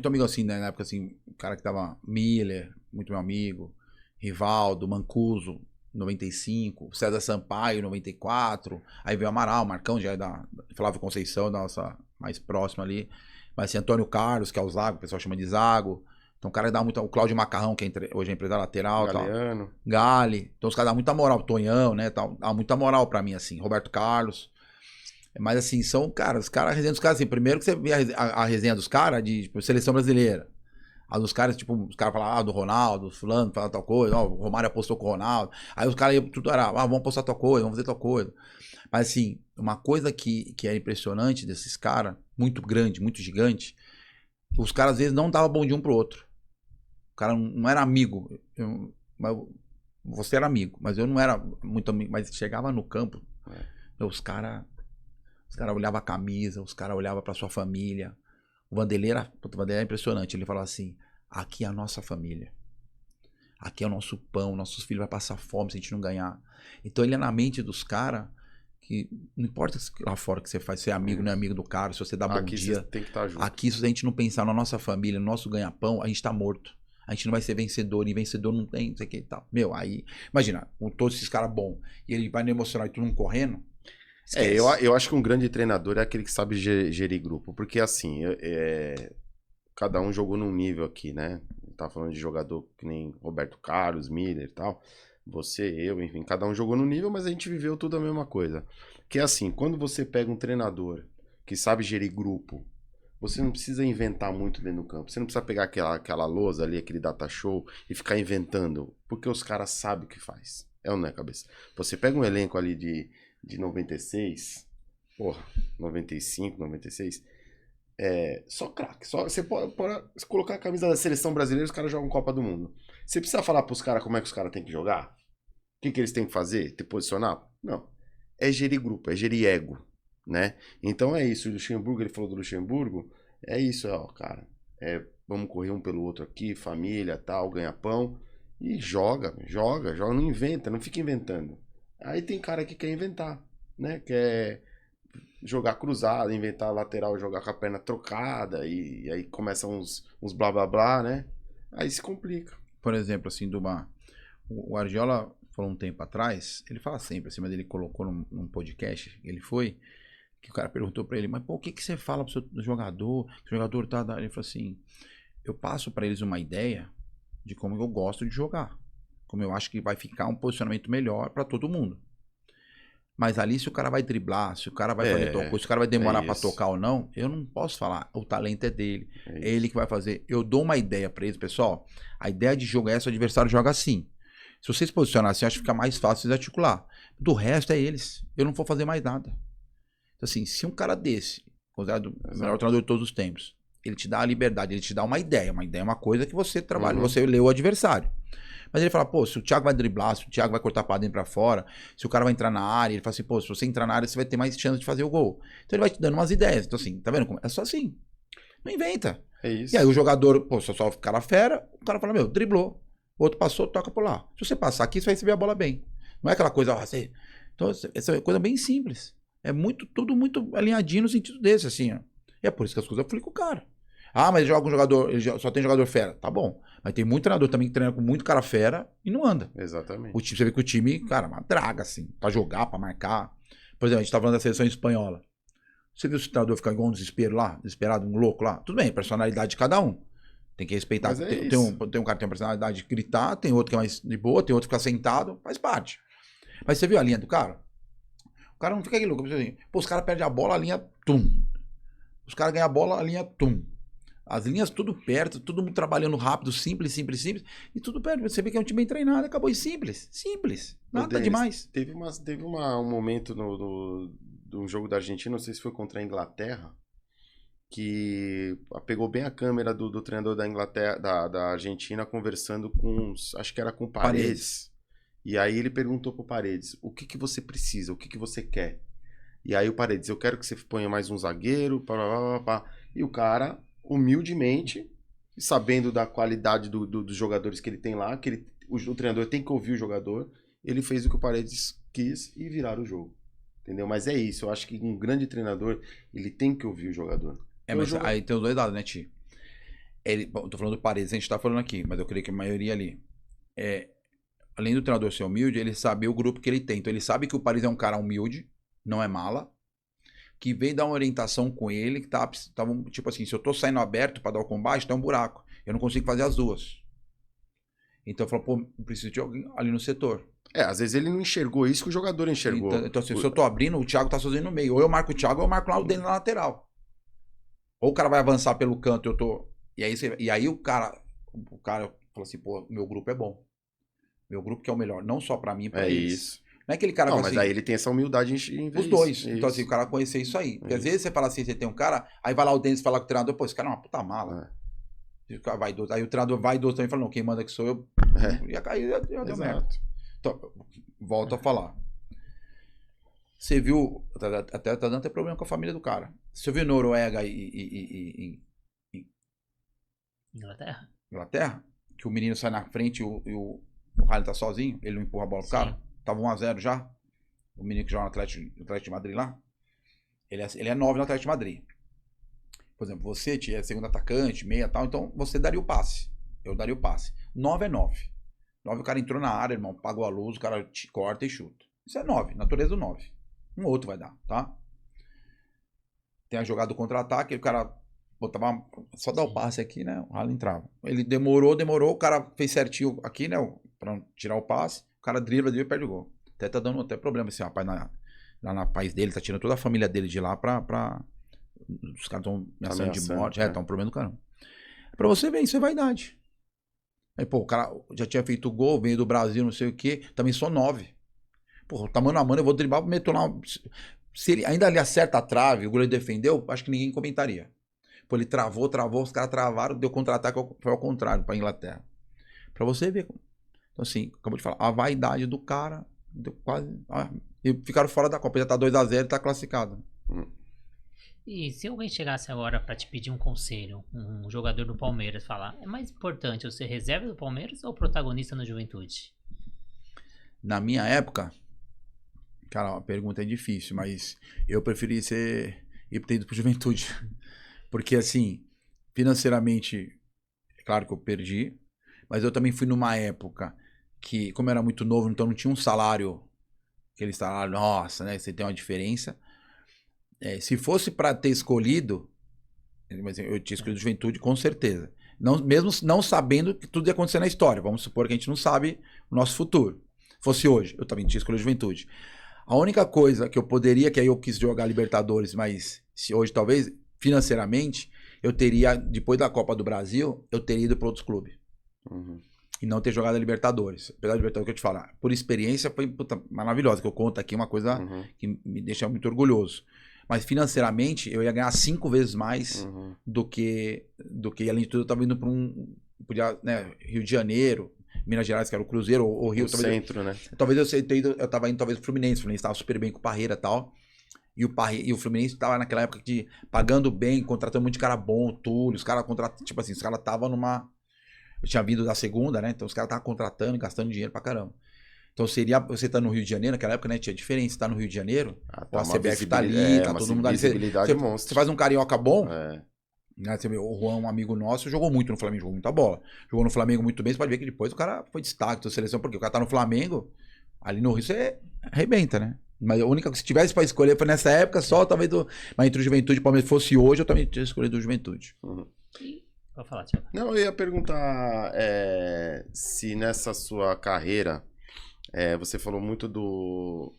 amigo assim, né, na época assim, o cara que tava Miller, muito meu amigo, Rivaldo, Mancuso, 95, César Sampaio, 94, aí veio Amaral, Marcão, já é da Flávio Conceição, da nossa mais próxima ali, mas assim, Antônio Carlos, que é o Zago, o pessoal chama de Zago. Então o cara dá muito. O Cláudio Macarrão, que hoje é empresário lateral. Galeano. Gali. Então os caras dão muita moral. Tonhão, né? Tal, dá muita moral pra mim, assim. Roberto Carlos. Mas assim, são, cara, os caras, a resenha dos caras, assim. Primeiro que você vê a resenha dos caras de tipo, seleção brasileira. A dos caras, tipo, os caras falam, do Ronaldo, fulano, fala tal coisa. Ó, o Romário apostou com o Ronaldo. Aí os caras tudo era, vamos apostar tal coisa, vamos fazer tal coisa. Mas assim, uma coisa que é impressionante desses caras, muito grande, muito gigante, os caras às vezes não davam bom dia um pro outro. O cara não era amigo. Você era amigo, mas eu não era muito amigo. Mas chegava no campo, os caras olhavam a camisa, os caras olhavam pra sua família. O Vanderlei era impressionante. Ele falava assim, aqui é a nossa família. Aqui é o nosso pão, nossos filhos vão passar fome se a gente não ganhar. Então ele é na mente dos caras que não importa lá fora que você faz, se é amigo, não é amigo do cara, se você dá bom dia. Tem que estar junto. Aqui, se a gente não pensar na nossa família, no nosso ganha-pão, a gente tá morto. A gente não vai ser vencedor, e vencedor não tem, não sei o que e tal. Meu, aí, imagina, com todos esses caras bons, e ele vai no emocional e tu não correndo. Eu acho que um grande treinador é aquele que sabe gerir grupo, porque assim, cada um jogou num nível aqui, né? Tá falando de jogador que nem Roberto Carlos, Miller e tal, você, eu, enfim, cada um jogou num nível, mas a gente viveu tudo a mesma coisa. Que é assim, quando você pega um treinador que sabe gerir grupo, você não precisa inventar muito dentro do campo. Você não precisa pegar aquela lousa ali, aquele data show e ficar inventando. Porque os caras sabem o que faz. É ou não é, Cabeça? Você pega um elenco ali de 96, 95, 96, só craque. Só, você pode colocar a camisa da seleção brasileira e os caras jogam Copa do Mundo. Você precisa falar pros caras como é que os caras têm que jogar? O que eles têm que fazer? Te posicionar? Não. É gerir grupo, é gerir ego. Né? Então é isso, o Luxemburgo, ele falou do Luxemburgo, é isso, ó, cara, vamos correr um pelo outro aqui, família, tal, ganha-pão, e joga, não inventa, não fica inventando. Aí tem cara que quer inventar, né, quer jogar cruzado, inventar lateral, jogar com a perna trocada, e aí começam uns blá blá blá, né, aí se complica. Por exemplo, assim, o Guardiola falou um tempo atrás, ele fala sempre assim, mas ele colocou num podcast, ele foi, que o cara perguntou pra ele, mas pô, o que você fala pro seu jogador? O jogador tá... Ele falou assim, eu passo pra eles uma ideia de como eu gosto de jogar. Como eu acho que vai ficar um posicionamento melhor pra todo mundo. Mas ali, se o cara vai driblar, se o cara vai fazer tal coisa, se o cara vai demorar pra tocar ou não, eu não posso falar. O talento é dele. É ele que vai fazer. Eu dou uma ideia pra eles, pessoal. A ideia de jogo é essa, o adversário joga assim. Se vocês posicionarem assim, acho que fica mais fácil de articular. Do resto é eles. Eu não vou fazer mais nada. Então, assim, se um cara desse, considerado o melhor treinador de todos os tempos, ele te dá a liberdade, ele te dá uma ideia. Uma ideia é uma coisa que você trabalha, você lê o adversário. Mas ele fala, pô, se o Thiago vai driblar, se o Thiago vai cortar pra dentro e pra fora, se o cara vai entrar na área, ele fala assim, pô, se você entrar na área, você vai ter mais chance de fazer o gol. Então ele vai te dando umas ideias. Então assim, tá vendo? É só assim. Não inventa. É isso. E aí o jogador, pô, só o cara fera, o cara fala, meu, driblou. O outro passou, toca por lá. Se você passar aqui, você vai receber a bola bem. Não é aquela coisa, você... Então, essa é uma coisa bem simples. É tudo muito alinhadinho no sentido desse, assim, ó. E é por isso que as coisas eu falei com o cara. Ah, mas ele joga um jogador, só tem jogador fera. Tá bom. Mas tem muito treinador também que treina com muito cara fera e não anda. Exatamente. O time, você vê que o time, cara, uma draga, assim, pra jogar, pra marcar. Por exemplo, a gente tá falando da seleção espanhola. Você viu o treinador ficar igual um desespero lá? Desesperado, um louco lá? Tudo bem, personalidade de cada um. Tem que respeitar. Tem um cara que tem uma personalidade de gritar, tem outro que é mais de boa, tem outro que fica sentado, faz parte. Mas você viu a linha do cara? O cara não fica aqui louco. Pô, os caras perdem a bola, a linha, tum. Os caras ganham a bola, a linha, tum. As linhas tudo perto, todo mundo trabalhando rápido, simples. E tudo perto. Você vê que é um time bem treinado, acabou. E simples. Nada Denis, demais. Teve um momento do jogo da Argentina, não sei se foi contra a Inglaterra, que pegou bem a câmera do treinador da Inglaterra, da Argentina, conversando com, acho que era com o Paredes. E aí ele perguntou pro Paredes, o que você precisa, o que você quer? E aí o Paredes, eu quero que você ponha mais um zagueiro, e o cara, humildemente, sabendo da qualidade dos jogadores que ele tem lá, que o treinador tem que ouvir o jogador, ele fez o que o Paredes quis e viraram o jogo. Entendeu? Mas é isso, eu acho que um grande treinador, ele tem que ouvir o jogador. Mas aí tem os dois lados, né, Ti? Eu tô falando do Paredes, a gente tá falando aqui, mas eu creio que a maioria ali. Além do treinador ser humilde, ele sabe o grupo que ele tem. Então ele sabe que o Paredes é um cara humilde, não é mala, que vem dar uma orientação com ele, que tá tipo assim, se eu tô saindo aberto pra dar o combate, tem um buraco. Eu não consigo fazer as duas. Então eu falo, pô, preciso de alguém ali no setor. Às vezes ele não enxergou isso que o jogador enxergou. Então assim, se eu tô abrindo, o Thiago tá sozinho no meio. Ou eu marco o Thiago, ou eu marco lá o dele na lateral. Ou o cara vai avançar pelo canto, eu tô... E aí o cara fala assim, pô, meu grupo é bom. Meu grupo que é o melhor, não só pra mim, pra eles. Isso. Não é aquele cara mas assim, aí ele tem essa humildade em ver os dois. isso. Então assim, o cara conhecer isso aí. Porque às vezes você fala assim, você tem um cara, aí vai lá o Denis falar com o treinador, pô, esse cara é uma puta mala. Vai dois. Aí o treinador vai dois também e fala, não, quem manda que sou eu. E aí já deu merda. Então, volto a falar. Você viu, até tá dando até problema com a família do cara. Você viu Noruega e Inglaterra? Que o menino sai na frente e o Ryan tá sozinho, ele não empurra a bola pro cara. Tava 1-0 já. O menino que joga no Atlético de Madrid lá. Ele é 9 no Atlético de Madrid. Por exemplo, você é segundo atacante, meia e tal, então você daria o passe. Eu daria o passe. 9 é 9. 9 o cara entrou na área, irmão, apagou a luz, o cara te corta e chuta. Isso é 9, natureza do 9. Um outro vai dar, tá? Tem a jogada do contra-ataque, o cara botava só dar o passe aqui, né? O Haaland entrava. Ele demorou, o cara fez certinho aqui, né? Pra tirar o passe, o cara dribla e perde o gol. Até tá dando problema esse rapaz lá na país dele, tá tirando toda a família dele de lá pra os caras estão ameaçando de morte, tá um problema do caramba. Pra você ver, isso é vaidade. Aí, pô, o cara já tinha feito gol, veio do Brasil, não sei o que, também só 9. Pô, tá mano a mano, eu vou driblar, meto lá. Se ele ainda ali acerta a trave, o goleiro defendeu, acho que ninguém comentaria. Pô, ele travou, os caras travaram, deu contra-ataque, foi ao contrário, pra Inglaterra. Pra você ver. Então, assim, acabou de falar, a vaidade do cara deu quase. E ficaram fora da Copa, já tá 2-0 e tá classificado. E se alguém chegasse agora pra te pedir um conselho, um jogador do Palmeiras, falar, é mais importante eu ser reserva do Palmeiras ou protagonista no Juventude? Na minha época, cara, a pergunta é difícil, mas eu preferi ter ido pro Juventude. Porque, assim, financeiramente, é claro que eu perdi, mas eu também fui numa época que, como eu era muito novo, então não tinha um salário, aquele salário, nossa, né, você tem uma diferença. Se fosse para ter escolhido, mas eu tinha escolhido Juventude com certeza. Não, mesmo não sabendo que tudo ia acontecer na história. Vamos supor que a gente não sabe o nosso futuro. Fosse hoje, eu também tinha escolhido Juventude. A única coisa que eu poderia, que aí eu quis jogar Libertadores, mas se hoje talvez, financeiramente, eu teria, depois da Copa do Brasil, eu teria ido para outros clubes. E não ter jogado a Libertadores. Apesar da Libertadores que eu te falar, por experiência foi maravilhosa, que eu conto aqui uma coisa que me deixa muito orgulhoso. Mas financeiramente, eu ia ganhar 5 vezes mais Uhum. do que, além de tudo, eu tava indo para podia, né, Rio de Janeiro, Minas Gerais, que era o Cruzeiro, ou Rio, No centro, né? talvez eu tava indo talvez pro Fluminense. O Fluminense tava super bem com o Parreira e tal. E o Fluminense tava naquela época de pagando bem, contratando muito cara bom, Túlio, os caras contratam, tipo assim, os caras estavam numa. Eu tinha vindo da segunda, né? Então os caras estavam contratando e gastando dinheiro pra caramba. Então seria você tá no Rio de Janeiro, naquela época, né? Tinha diferença, você tá no Rio de Janeiro, ou a Uma CBF tá ali, visibilidade, tá uma todo mundo ali. visibilidade Você monstra. faz um carioca bom, É. né? Você vê, o Juan, um amigo nosso, jogou muito no Flamengo, jogou muita bola. Jogou no Flamengo muito bem, você pode ver que depois o cara foi destaque da seleção, porque o cara tá no Flamengo, ali no Rio você arrebenta, né? Mas a única que se tivesse pra escolher foi nessa época, só talvez mas entre o Juventude e o Palmeiras fosse hoje, eu também teria escolhido o Juventude. Uhum. Pode falar, Thiago. Não, eu ia perguntar se nessa sua carreira, você falou muito do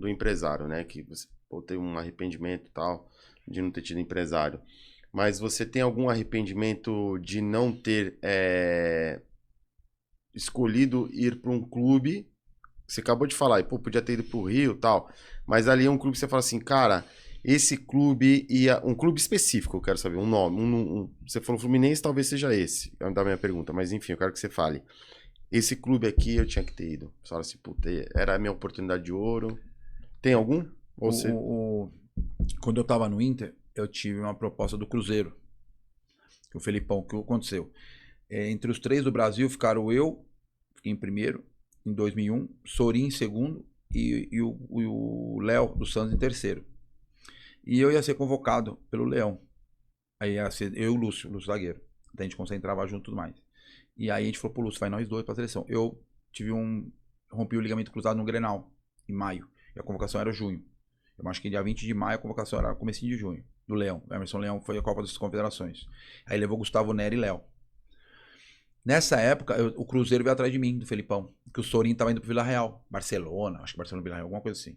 empresário, né? Que você tem um arrependimento e tal, de não ter tido empresário. Mas você tem algum arrependimento de não ter escolhido ir para um clube? Você acabou de falar, pô, podia ter ido pro Rio e tal, mas ali é um clube que você fala assim, cara, esse clube ia... Um clube específico, eu quero saber, um nome. Você falou Fluminense, talvez seja esse, é da minha pergunta, mas enfim, eu quero que você fale. Esse clube aqui eu tinha que ter ido. Você fala assim, puta, era a minha oportunidade de ouro. Tem algum? Ou você... Quando eu tava no Inter, eu tive uma proposta do Cruzeiro. O Felipão, o que aconteceu? Entre os 3 do Brasil ficaram eu, fiquei em primeiro, em 2001, Sorin em segundo e o Léo do Santos em terceiro. E eu ia ser convocado pelo Leão. Aí ia ser eu e o Lúcio zagueiro. Então a gente concentrava junto e tudo mais. E aí a gente falou pro Lúcio, vai nós dois pra seleção. Eu rompi o ligamento cruzado no Grenal, em maio. E a convocação era junho. Eu acho que dia 20 de maio a convocação era comecinho de junho, do Leão. O Emerson Leão foi a Copa das Confederações. Aí levou Gustavo Neri e Léo. Nessa época, o Cruzeiro veio atrás de mim, do Felipão. Que o Sorin tava indo pro Vila Real. Barcelona, acho que Barcelona, Vila Real, alguma coisa assim.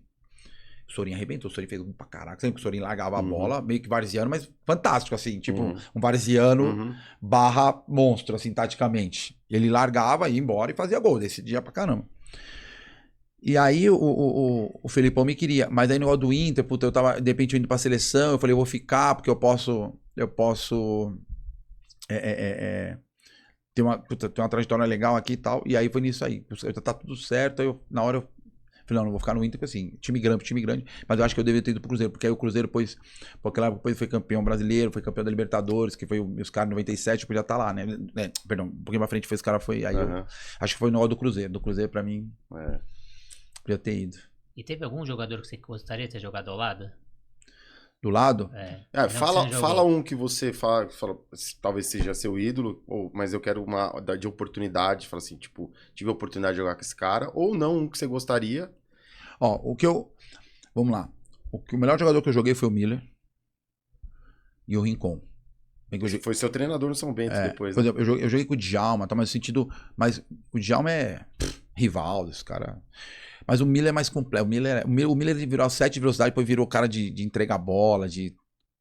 O Sorin arrebentou, o Sorin fez um pra caraca. Sempre que o Sorin largava a bola, meio que varziano, mas fantástico, assim. Tipo, um varziano barra monstro, assim, taticamente. Ele largava, ia embora e fazia gol. Decidia pra caramba. E aí o Felipão me queria. Mas aí no negócio do Inter, puta, eu tava, de repente, indo pra seleção. Eu falei, eu vou ficar, porque eu posso... Tem uma trajetória legal aqui e tal. E aí foi nisso aí. Tá tudo certo. Aí na hora eu falei, não vou ficar no Inter, porque assim, time grande. Mas eu acho que eu deveria ter ido pro Cruzeiro. Porque aí o Cruzeiro depois, porque lá depois foi campeão brasileiro, foi campeão da Libertadores, que foi os caras em 97, eu podia estar lá, né? Perdão, um pouquinho pra frente foi esse cara, foi. Aí eu acho que foi no hora do Cruzeiro. Do Cruzeiro, pra mim, podia ter ido. E teve algum jogador que você gostaria de ter jogado ao lado? Do lado? Fala um que você fala, talvez seja seu ídolo, mas eu quero uma de oportunidade, fala assim, tipo, tive a oportunidade de jogar com esse cara, ou não, um que você gostaria. Ó, vamos lá. O melhor jogador que eu joguei foi o Miller e o Rincon. Foi seu treinador no São Bento depois. Por exemplo, eu joguei com o Djalma, tá, mas no sentido, mas o Djalma é rival desse cara. Mas o Miller é mais completo. O Miller virou 7 velocidades, depois virou cara de entregar bola,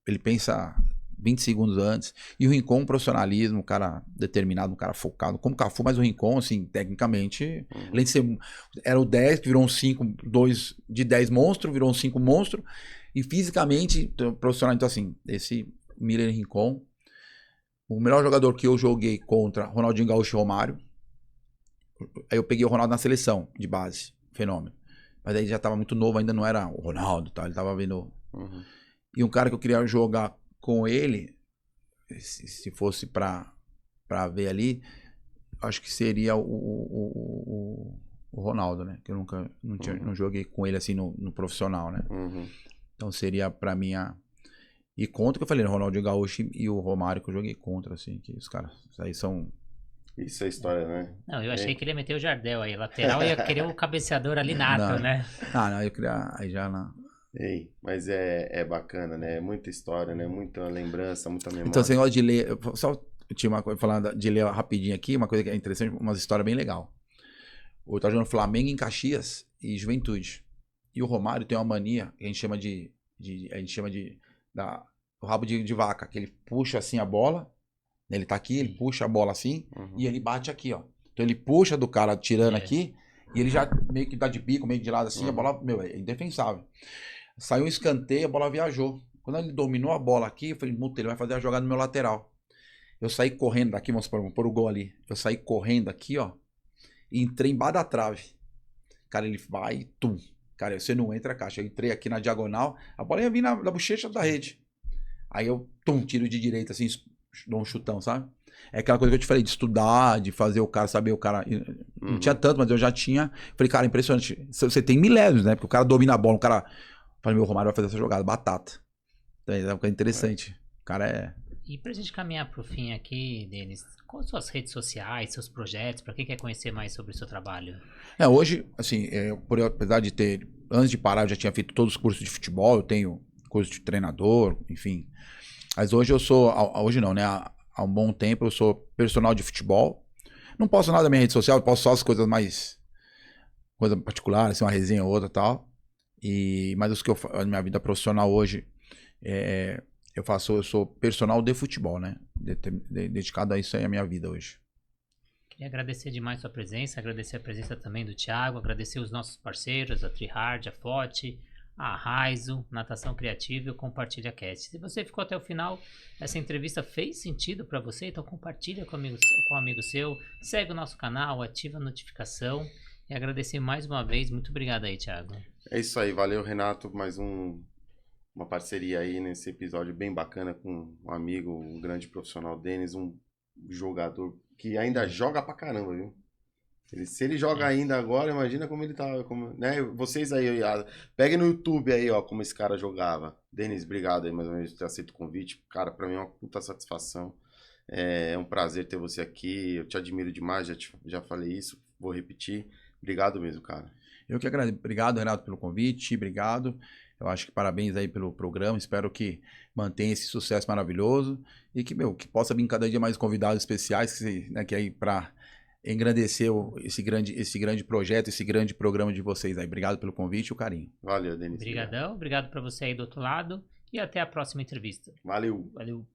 ele pensa 20 segundos antes. E o Rincon, um profissionalismo, um cara determinado, um cara focado, como o Cafu, mas o Rincon, assim, tecnicamente, além de ser, era o 10, que virou um 5, 2 de 10 monstro, virou um 5 monstro, e fisicamente, profissional. Então, assim, esse Miller e Rincon, o melhor jogador que eu joguei contra, Ronaldinho Gaúcho e Romário. Aí eu peguei o Ronaldo na seleção, de base. Fenômeno. Mas aí já tava muito novo, ainda não era o Ronaldo, tá? Ele tava vindo. E um cara que eu queria jogar com ele, se fosse pra ver ali, acho que seria o Ronaldo, né? Que eu nunca não joguei com ele assim no profissional, né? Então seria pra mim E contra que eu falei, o Ronaldinho Gaúcho e o Romário que eu joguei contra, assim, que os caras aí são. Isso é história, né? Não, eu achei que ele ia meter o Jardel aí, lateral, ia querer o cabeceador ali nato, né? Não, eu queria, aí já não. Mas é bacana, né? Muita história, né? Muita lembrança, muita memória. Então, você gosta de ler, eu tinha uma coisa, falando de ler rapidinho aqui, uma coisa que é interessante, uma história bem legal. Eu tava jogando Flamengo em Caxias e Juventude. E o Romário tem uma mania, que a gente chama o rabo de vaca, que ele puxa assim a bola. Ele tá aqui, ele puxa a bola assim e ele bate aqui, ó. Então ele puxa do cara tirando aqui e ele já meio que dá de bico, meio de lado assim, a bola, é indefensável. Saiu um escanteio, a bola viajou. Quando ele dominou a bola aqui, eu falei, puta, ele vai fazer a jogada no meu lateral. Eu saí correndo daqui, vamos pôr o gol ali. Eu saí correndo aqui, ó, e entrei embaixo da trave. Cara, ele vai e tum. Cara, você não entra, caixa. Eu entrei aqui na diagonal, a bola ia vir na bochecha da rede. Aí eu, tiro de direita, assim, dou um chutão, sabe? É aquela coisa que eu te falei, de estudar, de fazer o cara saber o cara. Não tinha tanto, mas eu já tinha. Falei, cara, impressionante. Você tem milénios, né? Porque o cara domina a bola, o cara. Falei, meu, Romário vai fazer essa jogada, batata. Então, é uma coisa interessante. O cara é. E pra gente caminhar pro fim aqui, Denis, quais suas redes sociais, seus projetos, pra quem quer conhecer mais sobre o seu trabalho? Hoje, assim, apesar de ter. Antes de parar, eu já tinha feito todos os cursos de futebol, eu tenho curso de treinador, enfim. Mas hoje eu sou. Hoje não, né? Há um bom tempo eu sou personal de futebol. Não posto nada na minha rede social, eu posto só as coisas mais. Coisa particular, assim, uma resenha ou outra e tal. Mas os que eu faço na minha vida profissional hoje, eu sou personal de futebol, né? Dedicado a isso aí a minha vida hoje. Queria agradecer demais sua presença, agradecer a presença também do Thiago, agradecer os nossos parceiros, a TriHard, a FOT, a Raizo, Natação Criativa e o Compartilha Cast. Se você ficou até o final, essa entrevista fez sentido para você, então compartilha com um amigo seu, segue o nosso canal, ativa a notificação e agradecer mais uma vez. Muito obrigado aí, Thiago. É isso aí, valeu, Renato, mais uma parceria aí nesse episódio bem bacana com um amigo, um grande profissional, Denis, um jogador que ainda joga pra caramba, viu? Se ele joga ainda agora, imagina como ele tá, né? Vocês aí, peguem no YouTube aí, ó, como esse cara jogava. Denis, obrigado aí mais uma vez por ter aceito o convite. Cara, pra mim é uma puta satisfação. É um prazer ter você aqui. Eu te admiro demais, já falei isso, vou repetir. Obrigado mesmo, cara. Eu que agradeço. Obrigado, Renato, pelo convite. Obrigado. Eu acho que parabéns aí pelo programa. Espero que mantenha esse sucesso maravilhoso e que possa vir cada dia mais convidados especiais, né, que aí para engrandecer esse grande projeto, esse grande programa de vocês aí. Obrigado pelo convite e o carinho. Valeu, Denis. Obrigadão. Obrigado para você aí do outro lado e até a próxima entrevista. Valeu. Valeu.